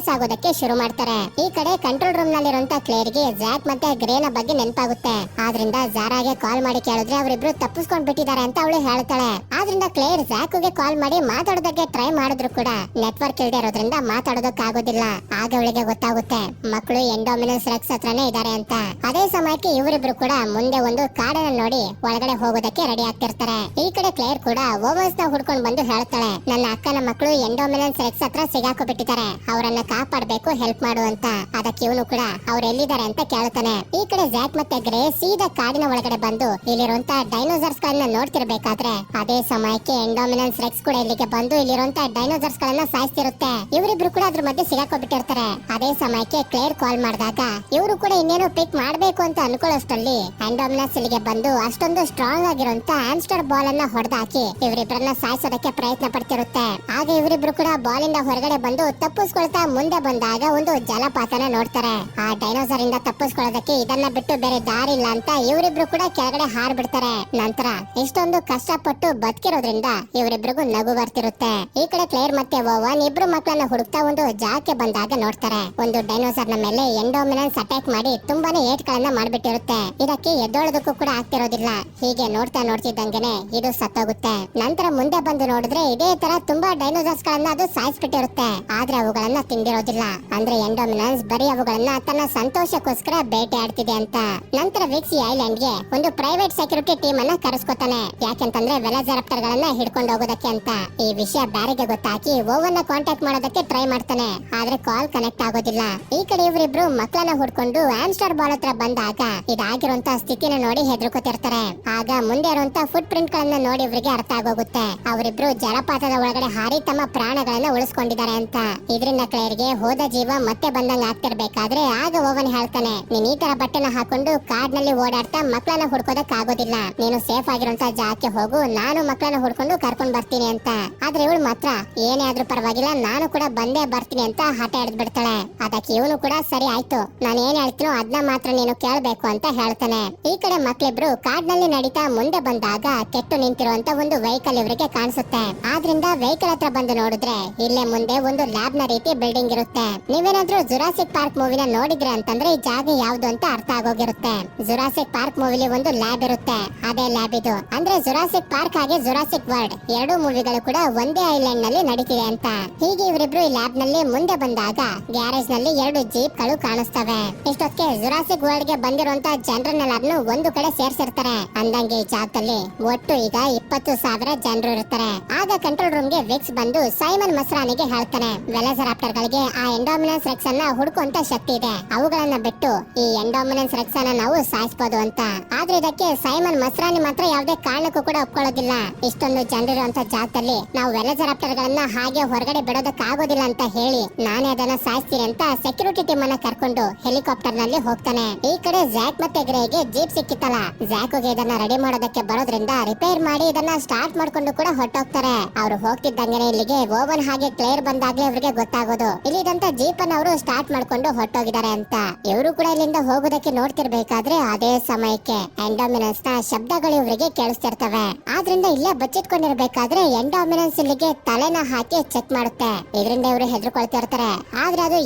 Speaker 1: ಸಾಗೋದಕ್ಕೆ ಶುರು ಮಾಡ್ತಾರೆ. ಈ ಕಡೆ ಕಂಟ್ರೋಲ್ ರೂಮ್ ನಲ್ಲಿರುವಂತ ಕ್ಲೇರ್ಗೆ ಜ್ಯಾಕ್ ಮತ್ತೆ ಗ್ರೇನ ಬಗ್ಗೆ ನೆನಪಾಗುತ್ತೆ. ಆದ್ರಿಂದ ಜಾರಾಗೆ ಕಾಲ್ ಮಾಡಿ ಕೇಳಿದ್ರೆ ಅವರಿಬ್ರು ತಪ್ಪಿಸ್ಕೊಂಡ್ ಬಿಟ್ಟಿದ್ದಾರೆ ಅಂತ ಅವಳು ಹೇಳ್ತಾಳೆ. ಆದ್ರಿಂದ ಕ್ಲೇರ್ ಜ್ಯಾಕ್ಗೆ ಕಾಲ್ ಮಾಡಿ ಮಾತಾಡೋದಕ್ಕೆ ಟ್ರೈ ಮಾಡಿದ್ರು ಕೂಡ ನೆಟ್ವರ್ಕ್ ಇಲ್ಲದೆ ಇರೋದ್ರಿಂದ ಮಾತಾಡೋದಕ್ಕಾಗೋದಿಲ್ಲ. ಆಗ ಅವಳಿಗೆ ಗೊತ್ತಾಗುತ್ತೆ ಮಕ್ಕಳು ಎಂಡೋಮಿನಸ್ ರೆಕ್ಸ್ ಹತ್ರನೇ ಇದಾರೆ ಅಂತ. ಅದೇ ಸಮಯಕ್ಕೆ ಇವರಿಬ್ರು ಕೂಡ ಮುಂದೆ ಒಂದು ಕಾಡನ್ನ ನೋಡಿ ಒಳಗಡೆ ಹೋಗೋದಕ್ಕೆ ರೆಡಿ ಆಗ್ತಿರ್ತಾರೆ. ಈ ಕಡೆ ಕ್ಲೇರ್ ಕೂಡ ಓವನ್ಸ್ ನ ಹುಡ್ಕೊಂಡ್ ಬಂದು ಹೇಳ್ತಾಳೆ, ನನ್ನ ಅಕ್ಕನ ಮಕ್ಕಳು ಎಂಡೋಮಿನಸ್ ರೆಕ್ಸ್ ಹತ್ರ ಸಿಗಾಕೋಬಿಟ್ಟಿದ್ದಾರೆ, ಅವರನ್ನ ಕಾಪಾಡ್ಬೇಕು, ಹೆಲ್ಪ್ ಮಾಡು ಅಂತ. ಅದಕ್ಕೆ ಇವನು ಕೂಡ ಅವ್ರು ಎಲ್ಲಿದ್ದಾರೆ ಅಂತ ಕೇಳ್ತಾನೆ. ಈ ಕಡೆ ಜ್ಯಾಕ್ ಮತ್ತೆ ಗ್ರೇ ಸೀದಾ ಕಾಡಿನ ಒಳಗಡೆ ಬಂದು ಇಲ್ಲಿರುವಂತ ಡೈನೋಸಾರ್ಸ್ ಗಳನ್ನ ನೋಡ್ತಿರ್ಬೇಕಾದ್ರೆ ಅದೇ ಸಮಯಕ್ಕೆ ಎಂಡೋಮಿನಸ್ ರೆಕ್ಸ್ ಕೂಡ ಇಲ್ಲಿಗೆ ಬಂದು ಇಲ್ಲಿರುವಂತ ಡೈನೋಸಾರ್ಸ್ ಗಳನ್ನ ಸಾಯಿಸ್ತಿರುತ್ತೆ. ಇವರಿಬ್ರು ಕೂಡ ಅದ್ರ ಮಧ್ಯೆ ಸಿಗಾಕೋಬಿಟ್ಟಿರ್ತಾರೆ. ಅದೇ ಸಮಯಕ್ಕೆ ಕ್ಲೇರ್ ಕಾಲ್ ಮಾಡಿದಾಗ ಇವರು ಕೂಡ ಇನ್ನೇನು ಪಿಕ್ ಮಾಡ್ಬೇಕು ಅಂತ ಅನ್ಕೊಳ್ಳೋಷ್ಟರಲ್ಲಿ ಎಂಡೋಮಿನಸ್ ಇಲ್ಲಿಗೆ ಬಂದು ಅಷ್ಟೊಂದು ಸ್ಟ್ರಾಂಗ್ ಆಗಿರುವಂತ ಹ್ಯಾಮ್ಸ್ಟರ್ ಬಾಲ್ ಅನ್ನ ಹೊಡೆದಾಕಿ ಇವರಿಬ್ಬರನ್ನ ಸಾಯಿಸೋದಕ್ಕೆ ಪ್ರಯತ್ನ ಪಡ್ತಿರುತ್ತೆ. ಆಗ ಇವರಿಬ್ರು ಕೂಡ ಬಾಲ್ ಇಂದ ಹೊರಗಡೆ ಬಂದು ತಪ್ಪಿಸ್ಕೊಳ್ತಾ ಮುಂದೆ ಬಂದಾಗ ಒಂದು ಜಲಪಾತನ ನೋಡ್ತಾರೆ. ಆ ಡೈನೋಸಾರ್ ಇಂದ ತಪ್ಪಿಸ್ಕೊಳ್ಳೋದಕ್ಕೆ ಇದನ್ನ ಬಿಟ್ಟು ಬೇರೆ ದಾರಿ ಇಲ್ಲ ಅಂತ ಇವರಿಬ್ರು ಕೂಡ ಕೆಳಗಡೆ ಹಾರ್ ಬಿಡ್ತಾರೆ. ನಂತರ ಇಷ್ಟೊಂದು ಕಷ್ಟಪಟ್ಟು ಬದುಕಿರೋದ್ರಿಂದ ಇವರಿಬ್ರಿಗೂ ನಗು ಬರ್ತಿರುತ್ತೆ. ಈ ಕಡೆ ಕ್ಲೇರ್ ಮತ್ತೆ ಓವನ್ ಇಬ್ರು ಮಕ್ಕಳನ್ನ ಹುಡುಕ್ತಾ ಒಂದು ಜಾಗಕ್ಕೆ ಬಂದಾಗ ನೋಡ್ತಾರೆ ಒಂದು ಡೈನೋಸಾರ್ ನ ಮೇಲೆ ಎಂಡೋಮಿನಸ್ ಅಟ್ಯಾಕ್ ಮಾಡಿ ತುಂಬಾನೇ ಏಟ್ಗಳನ್ನ ಮಾಡ್ಬಿಟ್ಟಿರುತ್ತೆ. ಇದಕ್ಕೆ ಎದ್ದೊಳೋದಕ್ಕೂ ಕೂಡ ಆಗ್ತಿರೋದಿಲ್ಲ. ಹೀಗೆ ನೋಡ್ತಾ ನೋಡ್ತಿದ್ದಂಗೆನೆ ಇದು ಸತ್ತೋಗುತ್ತೆ. ನಂತರ ಮುಂದೆ ಬಂದು ನೋಡಿದ್ರೆ ಇದೇ ತರ ತುಂಬಾ ಡೈನೋಸಾರ್ಸ್ ಗಳನ್ನ ಅದು ಸಾಯಿಸ್ಬಿಟ್ಟಿರುತ್ತೆ. ಆದ್ರೆ ಅವುಗಳನ್ನ ತಿಂದಿರೋದಿಲ್ಲ. ಅಂದ್ರೆ ಎಂಡೋಮಿನಸ್ ಬರೀ ಅವುಗಳನ್ನ ತನ್ನ ಸಂತೋಷಕ್ಕೋಸ್ಕರ ಬೇಟೆ ಆಡ್ತಿದೆ ಅಂತ. ನಂತರ ವಿಕ್ಸಿ ಐಲ್ಯಾಂಡ್ ಗೆ ಒಂದು ಪ್ರೈವೇಟ್ ಸೆಕ್ಯೂರಿಟಿ ಟೀಮ್ ಅನ್ನ ಕರೆಸ್ಕೊತಾನೆ. ಯಾಕೆಂತಂದ್ರೆ ವೆಲೋಸಿರಾಪ್ಟರ್ ಗಳನ್ನ ಹಿಡ್ಕೊಂಡು ಹೋಗೋದಕ್ಕೆ ಅಂತ. ಈ ವಿಷಯ ಬ್ಯಾರಿಗೆ ಗೊತ್ತಾಕಿ ಓವನ್ ನ ಕಾಂಟ್ಯಾಕ್ಟ್ ಮಾಡೋದಕ್ಕೆ ಟ್ರೈ ಮಾಡ್ತಾನೆ. ಆದ್ರೆ ಕಾಲ್ ಕನೆಕ್ಟ್ ಆಗೋದಿಲ್ಲ. ಈ ಕಡೆ ಇವರಿಬ್ರು ಮಕ್ಕಳನ್ನ ಹುಡ್ಕೊಂಡು ಹ್ಯಾಮ್ಸ್ಟರ್ ಬಾಲ್ ಹತ್ರ ಬಂದಾಗ ಇದಾಗಿರುವಂತ ಸ್ಥಿತಿನ ನೋಡಿ ಹೆದರ್ಕೋತಿರ್ತಾರೆ. ಆಗ ಮುಂದೆ ಇರುವಂತ ಫುಟ್ ಪ್ರಿಂಟ್ ಗಳನ್ನ ನೋಡಿ ಇವರಿಗೆ ಅರ್ಥ ಆಗೋಗುತ್ತೆ ಅವರಿಬ್ರು ಜಲಪಾತದ ಒಳಗಡೆ ಹಾರಿ ತಮ್ಮ ಪ್ರಾಣಗಳನ್ನ ಉಳಿಸ್ಕೊಂಡಿದ್ದಾರೆ ಅಂತ. ಇದರಿಂದ ಕ್ಲೇರ್ಗೆ ಹೋದ ಜೀವ ಮತ್ತೆ ಬಂದಂಗ ಆಗ್ತಿರ್ಬೇಕಾದ್ರೆ ಆಗ ಓವನ್ ಹೇಳ್ತಾನೆ, ನೀನ್ ಈ ತರ ಬಟ್ಟೆನ ಹಾಕೊಂಡು ಕಾಡ್ನಲ್ಲಿ ಓಡಾಡ್ತಾ ಮಕ್ಕಳನ್ನ ಹುಡ್ಕೋದಕ್ ಆಗೋದಿಲ್ಲ, ನೀನು ಸೇಫ್ ಆಗಿರುವಂತ ಜಾಗಕ್ಕೆ ಹೋಗು, ನಾನು ಮಕ್ಕಳನ್ನ ಹುಡ್ಕೊಂಡು ಕರ್ಕೊಂಡ್ ಬರ್ತೀನಿ ಅಂತ. ಆದ್ರೆ ಇವಳು ಮಾತ್ರ ಏನೇ ಆದ್ರೂ ಪರವಾಗಿಲ್ಲ, ನಾನು ಕೂಡ ಬಂದೇ ಬರ್ತೀನಿ ಅಂತ ಹಠ ಹಿಡಿದ್ ಬಿಡ್ತಾಳೆ. ಅದಕ್ಕೆ ಇವನು ಕೂಡ ಸರಿ ಆಯ್ತು, ನಾನು ಏನ್ ಹೇಳ್ತೀನೋ ಅದನ್ನ ಮಾತ್ರ ನೀನು ಕೇಳ್ಬೇಕು ಅಂತ ಹೇಳ್ತಾನೆ. ಈ ಕಡೆ ಮಕ್ಳಿಬ್ರು ಕಾಡ್ನಲ್ಲಿ ನಡೀತಾ ಮುಂದೆ ಬಂದಾಗ ಕೆಟ್ಟು ನಿಂತಿರುವಂತ ಒಂದು ವೆಹಿಕಲ್ ಇವರಿಗೆ ಕಾಣಿಸುತ್ತೆ. ಆದ್ರಿಂದ ವೆಹಿಕಲ್ ಹತ್ರ ಬಂದು ನೋಡಿದ್ರೆ ಇಲ್ಲೇ ಮುಂದೆ ಒಂದು ಲ್ಯಾಬ್ ನ ರೀತಿ ಬಿಲ್ಡಿಂಗ್ ಇರುತ್ತೆ. ನೀವೇನಾದ್ರೂ ಜುರಾಸಿಕ್ ಪಾರ್ಕ್ ಮೂವಿನ ನೋಡಿದ್ರೆ ಅಂತಂದ್ರೆ ಈ ಜಾಗ ಯಾವ್ದು ಅಂತ ಅರ್ಥ ಆಗೋಗಿರುತ್ತೆ. ಜುರಾಸಿಕ್ ಪಾರ್ಕ್ ಮೂವಿಲಿ ಒಂದು ಲ್ಯಾಬ್ ಇರುತ್ತೆ, ಅದೇ ಲ್ಯಾಬ್ ಇದು. ಅಂದ್ರೆ ಜುರಾಸಿಕ್ ಪಾರ್ಕ್ ಹಾಗೆ ಜುರಾಸಿಕ್ ವರ್ಲ್ಡ್ ಎರಡು ಮೂವಿಗಳು ಕೂಡ ಒಂದೇ ಐಲ್ಯಾಂಡ್ ನಲ್ಲಿ ನಡೀತಿದೆ ಅಂತ. ಹೀಗೆ ಇವರಿಬ್ರು ಈ ಲ್ಯಾಬ್ ನಲ್ಲಿ ಮುಂದೆ ಬಂದಾಗ ಗ್ಯಾರೇಜ್ ನಲ್ಲಿ ಎರಡು ಜೀಪ್ ಗಳು ಕಾಣಿಸ್ತವೆ. ಇಷ್ಟೊತ್ತಿಗೆ ಜುರಾಸಿಕ್ ವರ್ಲ್ಡ್ ಗೆ ಬಂದಿರುವಂತ ಜನರನ್ನೆಲ್ಲರನ್ನು ಒಂದು ಕಡೆ ಸೇರ್ಸಿರ್ತಾರೆ. ಅಂದಂಗೆ ಈ ಜಾಗದಲ್ಲಿ ಒಟ್ಟು ಈಗ 20,000 ಜನರು ಇರ್ತಾರೆ. ಆಗ ಕಂಟ್ರೋಲ್ ರೂಮ್ ಗೆ ವಿಕ್ಸ್ ಬಂದು ಸೈಮನ್ ಮಸ್ರಾನಿಗೆ ಹೇಳ್ತಾನೆ, ವೆಲೋಸಿರಾಪ್ಟರ್ ಗಳಿಗೆ ಆ ಎಂಡೋಮಿನಸ್ ರೆಕ್ಸ್ ಅನ್ನ ಹುಡುಕುವಂತ ಶಕ್ತಿ ಇದೆ, ಅವುಗಳನ್ನ ಬಿಟ್ಟು ಈ ಎಂಡೋಮಿನಸ್ ರೆಕ್ಸ್ ಅನ್ನ ನಾವು ಸಾಯಿಸಬಹುದು ಅಂತ. ಆದ್ರೆ ಇದಕ್ಕೆ ಸೈಮನ್ ಮಸ್ರಾನಿ ಮಾತ್ರ ಯಾವುದೇ ಕಾರಣಕ್ಕೂ ಕೂಡ ಒಪ್ಕೊಳ್ಳೋದಿಲ್ಲ. ಇಷ್ಟೊಂದು ಜನರಿರುವಂತ ಜಾಗದಲ್ಲಿ ನಾವು ವೆಲೋಸಿರಾಪ್ಟರ್ ಗಳನ್ನ ಹಾಗೆ ಹೊರಗಡೆ ಬಿಡೋದಕ್ಕಾಗೋದಿಲ್ಲ ಅಂತ ಹೇಳಿ ನಾನೇ ಅದನ್ನ ಸಾಯಿಸ್ತೀನಿ ಅಂತ ಸೆಕ್ಯೂರಿಟಿ ಟೀಮ್ ಅನ್ನ ಕರ್ಕೊಂಡು ಹೆಲಿಕಾಪ್ಟರ್ ನಲ್ಲಿ ಹೋಗ್ತಾನೆ. ಈ ಕಡೆ ಜ್ಯಾಕ್ ಮತ್ತೆ ಗ್ರೇಗೆ ಜೀಪ್ ಸಿಕ್ಕಿತ್ತಲ್ಲ, ಜ್ಯಾಕ್ಗೆ ಇದನ್ನ ರೆಡಿ ಮಾಡೋದಕ್ಕೆ ಬರೋದ್ರಿಂದ ರಿಪೇರ್ ಮಾಡಿ ಇದನ್ನ ಸ್ಟಾರ್ಟ್ ಮಾಡ್ಕೊಂಡು ಕೂಡ ಹೊರಟೋಗ್ತಾರೆ. ಅವ್ರು ಹೋಗ್ತಿದ್ದಂಗೆನೆ ಇಲ್ಲಿಗೆ ಓವನ್ ಹಾಗೆ ಕ್ಲೇರ್ ಬಂದಾಗ್ಲೇ ಅವ್ರಿಗೆ ಗೊತ್ತಾಗೋದು ಇಲ್ಲಿದಂತ ಜೀಪ್ ಅನ್ನ ಅವರು ಸ್ಟಾರ್ಟ್ ಮಾಡ್ಕೊಂಡು ಹೊರಟೋಗಿದ್ದಾರೆ ಅಂತ. ಇವರು ಕೂಡ ಇಲ್ಲಿಂದ ಹೋಗೋದಕ್ಕೆ ನೋಡ್ತಿರ್ಬೇಕಾದ್ರೆ ಅದೇ ಸಮಯಕ್ಕೆ ಎಂಡೋಮಿನಸ್ ನ ಶಬ್ದಗಳು ಇವರಿಗೆ ಕೇಳಿಸ್ತಿರ್ತವೆ. ಆದ್ರಿಂದ ಇಲ್ಲೇ ಬಚ್ಚಿಟ್ಕೊಂಡಿರ್ಬೇಕಾದ್ರೆ ಎಂಡೋಮಿನಸ್ ಇಲ್ಲಿ ಅಲ್ಲಿಗೆ ತಲೆನ ಹಾಕಿ ಚೆಕ್ ಮಾಡುತ್ತೆ. ಇದರಿಂದ ಇವರು ಹೆದರ್ಕೊಳ್ತಿರ್ತಾರೆ. ಆದ್ರೆ ಅದು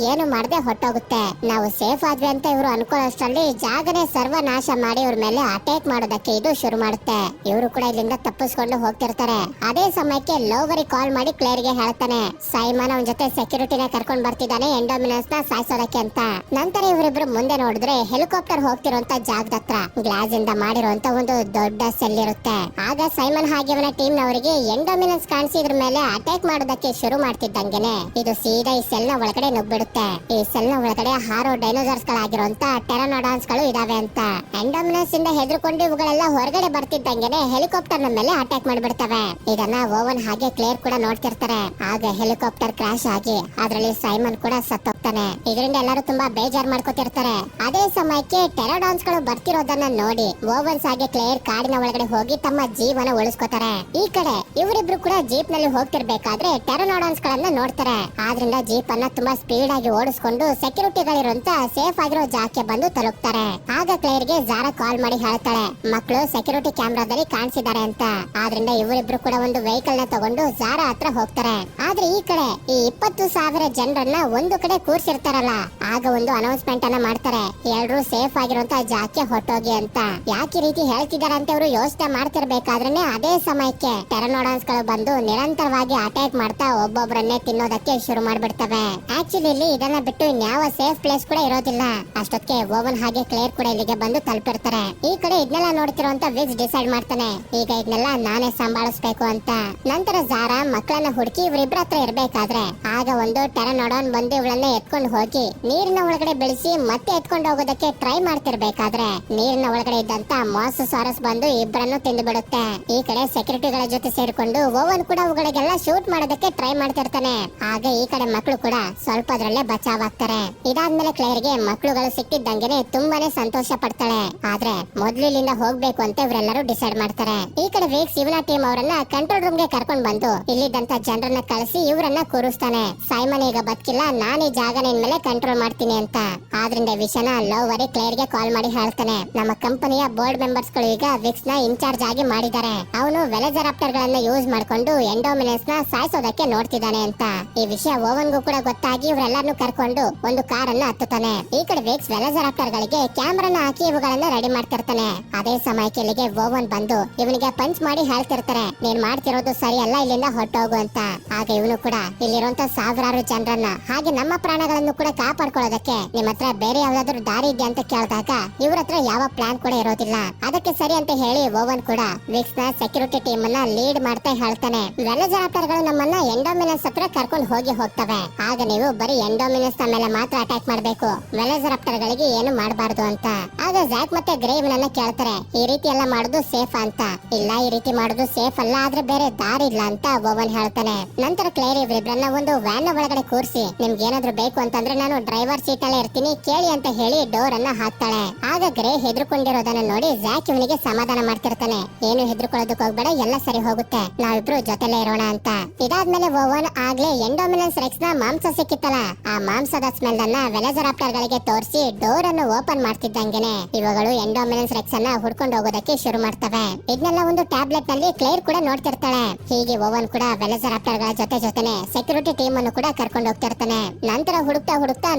Speaker 1: ಏನು ಮಾಡದೆ ಹೊಟ್ಟೋಗುತ್ತೆ. ನಾವು ಸೇಫ್ ಆದ್ವಿ ಅಂತ ಇವರು ಅನ್ಕೊಳ್ಳೋಷ್ಟರಲ್ಲಿ ಜಾಗನೇ ಸರ್ವನಾಶ ಮಾಡಿ ಇವ್ರ ಮೇಲೆ ಅಟ್ಯಾಕ್ ಮಾಡೋದಕ್ಕೆ ಇದು ಶುರು ಮಾಡುತ್ತೆ. ಇವರು ಕೂಡ ಇಲ್ಲಿಂದ ತಪ್ಪಿಸ್ಕೊಂಡು ಹೋಗ್ತಿರ್ತಾರೆ. ಅದೇ ಸಮಯಕ್ಕೆ ಲೋವರಿ ಕಾಲ್ ಮಾಡಿ ಕ್ಲೇರ್ ಗೆ ಹೇಳ್ತಾನೆ ಸೈಮನ್ ಅವನ ಜೊತೆ ಸೆಕ್ಯೂರಿಟಿನ ಕರ್ಕೊಂಡ್ ಬರ್ತಿದ್ದಾನೆ ಎಂಡೋಮಿನಸ್ ನ ಸಾಯಿಸೋದಕ್ಕೆ ಅಂತ. ನಂತರ ಇವರಿಬ್ರು ಮುಂದೆ ನೋಡಿದ್ರೆ ಹೆಲಿಕಾಪ್ಟರ್ ಹೋಗ್ತಿರುವಂತ ಜಾಗದ ಹತ್ರ ಗ್ಲಾಸ್ ಇಂದ ಮಾಡಿರುವಂತ ಒಂದು ದೊಡ್ಡ ಸೆಲ್ ಇರುತ್ತೆ. ಆಗ ಸೈಮನ್ ಹಾಗೆ ಅವನ ಟೀಮ್ ನವರಿಗೆ ಎಂಡೋಮಿನಸ್ ಕಾಣಿಸಿ ಇದ್ರ ಮೇಲೆ ಅಟ್ಯಾಕ್ ಮಾಡೋದಕ್ಕೆ ಶುರು ಮಾಡ್ತಿದ್ದಂಗೆನೆ ಇದು ಸೀದಾ ಈ ಸೆಲ್ ನ ಒಳಗಡೆ ನುಗ್ಬಿಡುತ್ತೆ. ಈ ಸೆಲ್ ನ ಒಳಗಡೆ ಹಾರೋ ಡೈನೋಸಾರ್ಸ್ ಗಳಾಗಿರುವಂತ ಟೆರಾನೋಡಾನ್ಸ್ ಗಳು ಇದಾವೆ ಅಂತ. ಎಂಡೋಮಿನಸ್ ಇಂದ ಹೆದರ್ಕೊಂಡು ಇವುಗಳೆಲ್ಲ ಹೊರಗಡೆ ಬರ್ತಿದ್ದಂಗೆನೆ ಹೆಲಿಕಾಪ್ಟರ್ ನ ಮೇಲೆ ಅಟ್ಯಾಕ್ ಮಾಡ್ಬಿಡ್ತವೆ. ಇದನ್ನ ಓವನ್ ಹಾಗೆ ಕ್ಲೇರ್ ಕೂಡ ನೋಡ್ತಿರ್ತಾರೆ. ಆಗ ಹೆಲಿಕಾಪ್ಟರ್ ಕ್ರಾಶ್ ಆಗಿ ಅದರಲ್ಲಿ ಸೈಮನ್ ಕೂಡ ಸತ್ತೋಗ್ತಾನೆ. ಇದರಿಂದ ಎಲ್ಲರೂ ತುಂಬಾ ಬೇಜಾರ್ ಮಾಡ್ಕೋತಿರ್ತಾರೆ. ಅದೇ ಸಮಯಕ್ಕೆ ಟೆರಾಡಾನ್ಸ್ ಗಳು ಬರ್ತಿರೋದನ್ನ ನೋಡಿ ಓವನ್ಸ್ ಹಾಗೆ ಕ್ಲೇರ್ ಕಾಡಿನ ಒಳಗಡೆ ಹೋಗಿ ತಮ್ಮ ಜೀವನ ಉಳಿಸ್ಕೋತಾರೆ. ಈ ಕಡೆ ಇವರಿಬ್ರು ಕೂಡ ಜೀಪ್ ನಲ್ಲಿ ಹೋಗ್ತಿರ್ಬೇಕಾದ್ರೆ ಟೆರಾನೋಡಾನ್ಸ್ ಗಳನ್ನ ನೋಡ್ತಾರೆ. ಆದ್ರಿಂದ ಜೀಪ್ ಅನ್ನ ತುಂಬಾ ಸ್ಪೀಡ್ ಆಗಿ ಓಡಿಸ್ಕೊಂಡು ಸೆಕ್ಯೂರಿಟಿಗಳಿರುವಂತ ಸೇಫ್ ಆಗಿರೋ ಜಾಗಕ್ಕೆ ಬಂದು ತಲುಪ್ತಾರೆ. ಆಗ ಕ್ಲೇರ್ ಗೆ ಜಾರಾ ಕಾಲ್ ಮಾಡಿ ಹೇಳ್ತಾಳೆ ಮಕ್ಕಳು ಸೆಕ್ಯೂರಿಟಿ ಕ್ಯಾಮ್ರಾದಲ್ಲಿ ಕಾಣಿಸಿದ್ದಾರೆ ಅಂತ. ಆದ್ರಿಂದ ಇವರಿಬ್ರು ಕೂಡ ಒಂದು ವೆಹಿಕಲ್ ನ ತಗೊಂಡು ಜಾರಾ ಹತ್ರ ಹೋಗ್ತಾರೆ. ಆದ್ರೆ ಈ ಕಡೆ ಈ 20,000 ಜನರನ್ನ ಒಂದು ಕಡೆ ಕೂರ್ಸಿರ್ತಾರಲ್ಲ, ಆಗ ಒಂದು ಅನೌನ್ಸ್ಮೆಂಟ್ ಅನ್ನ ಮಾಡ್ತಾರೆ, ಎಲ್ರು ಸೇಫ್ ಆಗಿರುವಂತ ಜಾಗಕ್ಕೆ ಹೊಟ್ಟೋಗಿ ಅಂತ. ಯಾಕೆ ರೀತಿ ಹೇಳ್ತಿದಾರೆ ಅಂತ ಇವರು ಯೋಚನೆ ಮಾಡ್ತಿರ್ಬೇಕಾದ್ರೆ ಅದೇ ಸಮಯಕ್ಕೆ ಟೆರಾನೋಡಾನ್ಸ್ ಗಳು ಬಂದು ನಿರಂತರವಾಗಿ ಅಟ್ಯಾಕ್ ಮಾಡ್ತಾ ಒಬ್ಬೊಬ್ಬರನ್ನೇ ತಿನ್ನೋದಕ್ಕೆ ಶುರು ಮಾಡ್ಬಿಡ್ತವೆ. ಆಕ್ಚುಲಿ ಇಲ್ಲಿ ಇದನ್ನ ಬಿಟ್ಟು ಇನ್ಯಾವ ಸೇಫ್ ಪ್ಲೇಸ್ ಕೂಡ ಇರೋದಿಲ್ಲ. ಅಷ್ಟೊತ್ತಿಗೆ ಓವನ್ ಹಾಗೆ ಕ್ಲೇರ್ ಕೂಡ ಇಲ್ಲಿಗೆ ಬಂದು ತಲುಪಿರ್ತಾರೆ. ಈ ಕಡೆ ಇದನ್ನೆಲ್ಲ ನೋಡ್ತಿರುವಂತ ವಿಕ್ಸ್ ಡಿಸೈಡ್ ಮಾಡ್ತಾನೆ ಈಗ ಇದನ್ನೆಲ್ಲ ನಾನೇ ಸಂಭಾಳಿಸ್ಬೇಕು ಅಂತ. ನಂತರ ಜಾರಾ ಮಕ್ಕಳನ್ನ ಹುಡುಕಿ ಇವರಿಬ್ರ ಹತ್ರ ಇರ್ಬೇಕಾದ್ರೆ ಆಗ ಒಂದು ಟೆರಾನೋಡಾನ್ ಬಂದು ಇವಳನ್ನ ಎತ್ಕೊಂಡು ಹೋಗಿ ನೀರಿನ ಒಳಗಡೆ ಬೆಳೆಸಿ ಮತ್ತೆ ಎತ್ಕೊಂಡು ಹೋಗೋದಕ್ಕೆ ಟ್ರೈ ಮಾಡ್ತಿರ್ಬೇಕಾದ್ರೆ ನೀರಿನ ಒಳಗಡೆ ಇದ್ದಂತ ಮಾಸೋಸಾರಸ್ ಬಂದು ಇಬ್ಬರನ್ನು ತಿಂದು ಬಿಡುತ್ತೆ. ಈ ಕಡೆ ಸೆಕ್ಯೂರಿಟಿಗಳ ಜೊತೆ ಸೇರಿಕೊಂಡು ಓವನ್ ಕೂಡ ಅವುಗಳಿಗೆಲ್ಲ ಶೂಟ್ ಮಾಡೋದಕ್ಕೆ ಟ್ರೈ ಮಾಡ್ತಿರ್ತಾನೆ. ಆಗ ಈ ಕಡೆ ಮಕ್ಕಳು ಕೂಡ ಸ್ವಲ್ಪದ್ರಲ್ಲೇ ಬಚಾವಾಗ್ತಾರೆ. ಇದಾದ್ಮೇಲೆ ಕ್ಲೇರ್ ಗೆ ಮಕ್ಕಳುಗಳು ಸಿಕ್ಕಿದ್ದಂಗೆನೆ ತುಂಬಾನೇ ಸಂತೋಷ ಪಡ್ತಾಳೆ. ಆದ್ರೆ ಮೊದ್ಲು ಇಲ್ಲಿಂದ ಹೋಗ್ಬೇಕು ಅಂತ ಇವರೆಲ್ಲರೂ ಡಿಸೈಡ್ ಮಾಡ್ತಾರೆ. ಈ ಕಡೆ ವೀಕ್ಸ್ ಇವನ ಟೀಮ್ ಅವರನ್ನ ಕಂಟ್ರೋಲ್ ರೂಮ್ ಗೆ ಕರ್ಕೊಂಡ್ ಬಂದು ಇಲ್ಲಿದ್ದಂತ ಜನರನ್ನ ಕಳಿಸಿ ಇವರನ್ನ ಕೂರಿಸ್ತಾನೆ. ಸೈಮನ್ ಈಗ ಬದುಕಿಲ್ಲ, ನಾನು ಈ ಜಾಗನ ಇನ್ಮೇಲೆ ಕಂಟ್ರೋಲ್ ಮಾಡ್ತೀನಿ ಅಂತ. ಆದ್ರಿಂದ ವಿಷಯನ ಲೋವರಿ ಕ್ಲೇರ್ ಗೆ ಕಾಲ್ ಮಾಡಿ ಹೇಳ್ತಾನೆ ನಮ್ಮ ಕಂಪನಿಯ ಬೋರ್ಡ್ ಮೆಂಬರ್ಸ್ ಗಳು ಈಗ ವಿಕ್ಸ್ ನ ಇನ್ಚಾರ್ಜ್ ಆಗಿ ಮಾಡಿದ್ದಾರೆ. ಅವನು ವೆಲೆಜರಾಪ್ಟರ್ ಗಳನ್ನ ಯೂಸ್ ಮಾಡ್ಕೊಂಡು ಎಂಡೋಮಿನಸ್ ನ ಸಾಯಿಸೋದಕ್ಕೆ ನೋಡ್ತಿದ್ದಾನೆ ಅಂತ. ಈ ವಿಷಯ ಓವನ್ಗೂ ಕೂಡ ಗೊತ್ತಾಗಿ ಇವರೆಲ್ಲರನ್ನು ಕರ್ಕೊಂಡು ಒಂದು ಕಾರ್ ಅನ್ನ ಹತ್ತುತ್ತಾನೆ. ಈ ಕಡೆ ವಿಕ್ಸ್ ವೆಲೆಜರಾಪ್ಟರ್ ಗಳಿಗೆ ಕ್ಯಾಮ್ರಾನ ಹಾಕಿ ಇವುಗಳನ್ನ ರೆಡಿ ಮಾಡ್ತಿರ್ತಾನೆ. ಅದೇ ಸಮಯಕ್ಕೆ ಇಲ್ಲಿಗೆ ಓವನ್ ಬಂದು ಇವನಿಗೆ ಪಂಚ್ ಮಾಡಿ ಹೇಳ್ತಿರ್ತಾರೆ ನೀನ್ ಮಾಡ್ತಿರೋದು ಸರಿ ಅಲ್ಲ, ಇಲ್ಲಿಂದ ಹೊಟ್ಟೋಗು ಅಂತ. ಆಗ ಇವನು ಕೂಡ ಇಲ್ಲಿರುವಂತ ಸಾವಿರಾರು ಜನರನ್ನ ಹಾಗೆ ನಮ್ಮ ಪ್ರಾಣಗಳನ್ನು ಕೂಡ ಕಾಪಾಡ್ಕೊಳ್ಳೋದಕ್ಕೆ ನಿಮ್ಮ ಹತ್ರ ಬೇರೆ ಯಾವ್ದಾದ್ರು ದಾರಿ ಇದೆಯಾ ಅಂತ ಕೇಳಿದಾಗ ಇವ್ರ ಹತ್ರ ಯಾವ ಪ್ಲಾನ್ ಕೂಡ ಇರೋದಿಲ್ಲ. ಅದಕ್ಕೆ ಸರಿ ಅಂತ ಹೇಳಿ ಓವನ್ ಕೂಡ ವಿಕ್ಸ್ ನ ಸೆಕ್ಯೂರಿಟಿ ಟೀಮ್ ಅನ್ನ ಲೀಡ್ ಮಾಡ್ತಾ ಹೇಳ್ತಾನೆ ವೆಲೆಜರಾಪ್ಟರ್ ಗಳು ನಮ್ಮನ್ನ ಎಂಡೋಮಿನಸ್ ಹತ್ರ ಕರ್ಕೊಂಡು ಹೋಗ್ತವೆ. ಆಗ ನೀವು ಬರೀ ಎಂಡೋಮಿನಸ್ ನ ಮೇಲೆ ಮಾತ್ರ ಅಟ್ಯಾಕ್ ಮಾಡ್ಬೇಕು, ವೆಲೆಜರಾಪ್ಟರ್ ಗಳಿಗೆ ಏನು ಮಾಡಬಾರ್ದು ಅಂತ. ಆಗ ಜಾಕ್ ಮತ್ತೆ ಗ್ರೇವ್ ನನ್ನ ಕೇಳ್ತಾರೆ ಈ ರೀತಿ ಎಲ್ಲ ಮಾಡೋದು ಸೇಫ್ ಅಂತ. ಇಲ್ಲ, ಈ ರೀತಿ ಮಾಡೋದು ಸೇಫ್ ಅಲ್ಲ, ಆದ್ರೆ ಬೇರೆ ದಾರಿ ಇಲ್ಲ ಅಂತ ಓವನ್ ಹೇಳ್ತಾನೆ. ನಂತರ ಕ್ಲೇರ್ ಇವರಿಬ್ರನ್ನ ಒಂದು ವ್ಯಾನ್ ಒಳಗಡೆ ಕೂರಿಸಿ ನಿಮ್ಗೆ ಏನಾದ್ರು ಬೇಕು ಅಂತಂದ್ರೆ ನಾನು ಡ್ರೈವರ್ ಸೀಟ್ ಅಲ್ಲೇ ಇರ್ತೀನಿ ಕೇಳಿ ಅಂತ ಹೇಳಿ ಡೋರ್ ಅನ್ನ ಹಾಕ್ತಾಳೆ. ಆಗ ಗ್ರೇ ಹೆದರ್ಕೊಂಡಿರೋದನ್ನ ನೋಡಿ ಜಾಕ್ ಇವನಿಗೆ ಸಮಾಧಾನ ಮಾಡ್ತಿರ್ತಾನೆ ಏನು ಹೆದರ್ಕೊಳ್ಳೋದಕ್ಕೆ ಹೋಗ್ಬೇಡ, ಎಲ್ಲ ಸರಿ ಹೋಗುತ್ತೆ, ನಾವಿಬ್ರು ಜೊತೆಲೇ ಇರೋಣ ಅಂತ. ಇದಾದ್ಮೇಲೆ ಓವನ್ ಆಗ್ಲೇ ಎಂಡೋಮಿನಸ್ ರೆಕ್ಸ್ ನ ಮಾಂಸ ಸಿಕ್ಕಿತ್ತಲ್ಲ, ಆ ಮಾಂಸದ ಸ್ಮೆಲ್ ಅನ್ನ ವೆಲೆಜರಾಪ್ಟರ್ ಗಳಿಗೆ ತೋರಿಸಿ ಡೋರ್ ಅನ್ನು ಓಪನ್ ಮಾಡ್ತಿದ್ದಂಗೆನೆ ಇವುಗಳು ಎಂಡೋಮಿನಸ್ ರೆಕ್ಸ್ ಅನ್ನ ಹುಡ್ಕೊಂಡು ಹೋಗೋದಕ್ಕೆ ಶುರು ಮಾಡ್ತವೆ. ಇದನ್ನೆಲ್ಲ ಒಂದು ಟ್ಯಾಬ್ಲೆಟ್ ನಲ್ಲಿ ಕ್ಲೇರ್ ಕೂಡ ನೋಡ್ತಿರ್ತಾಳೆ. ಹೀಗೆ ಓವನ್ ಕೂಡ ವೆಲೆಜರಾಪ್ಟರ್ ಗಳ ಜೊತೆನೆ ಸೆಕ್ಯೂರಿಟಿ ಟೀಮ್ ಅನ್ನು ಕೂಡ ಕರ್ಕೊಂಡು ಹೋಗ್ತಿರ್ತಾನೆ. ನಂತರ ಹುಡುಕ್ತಾ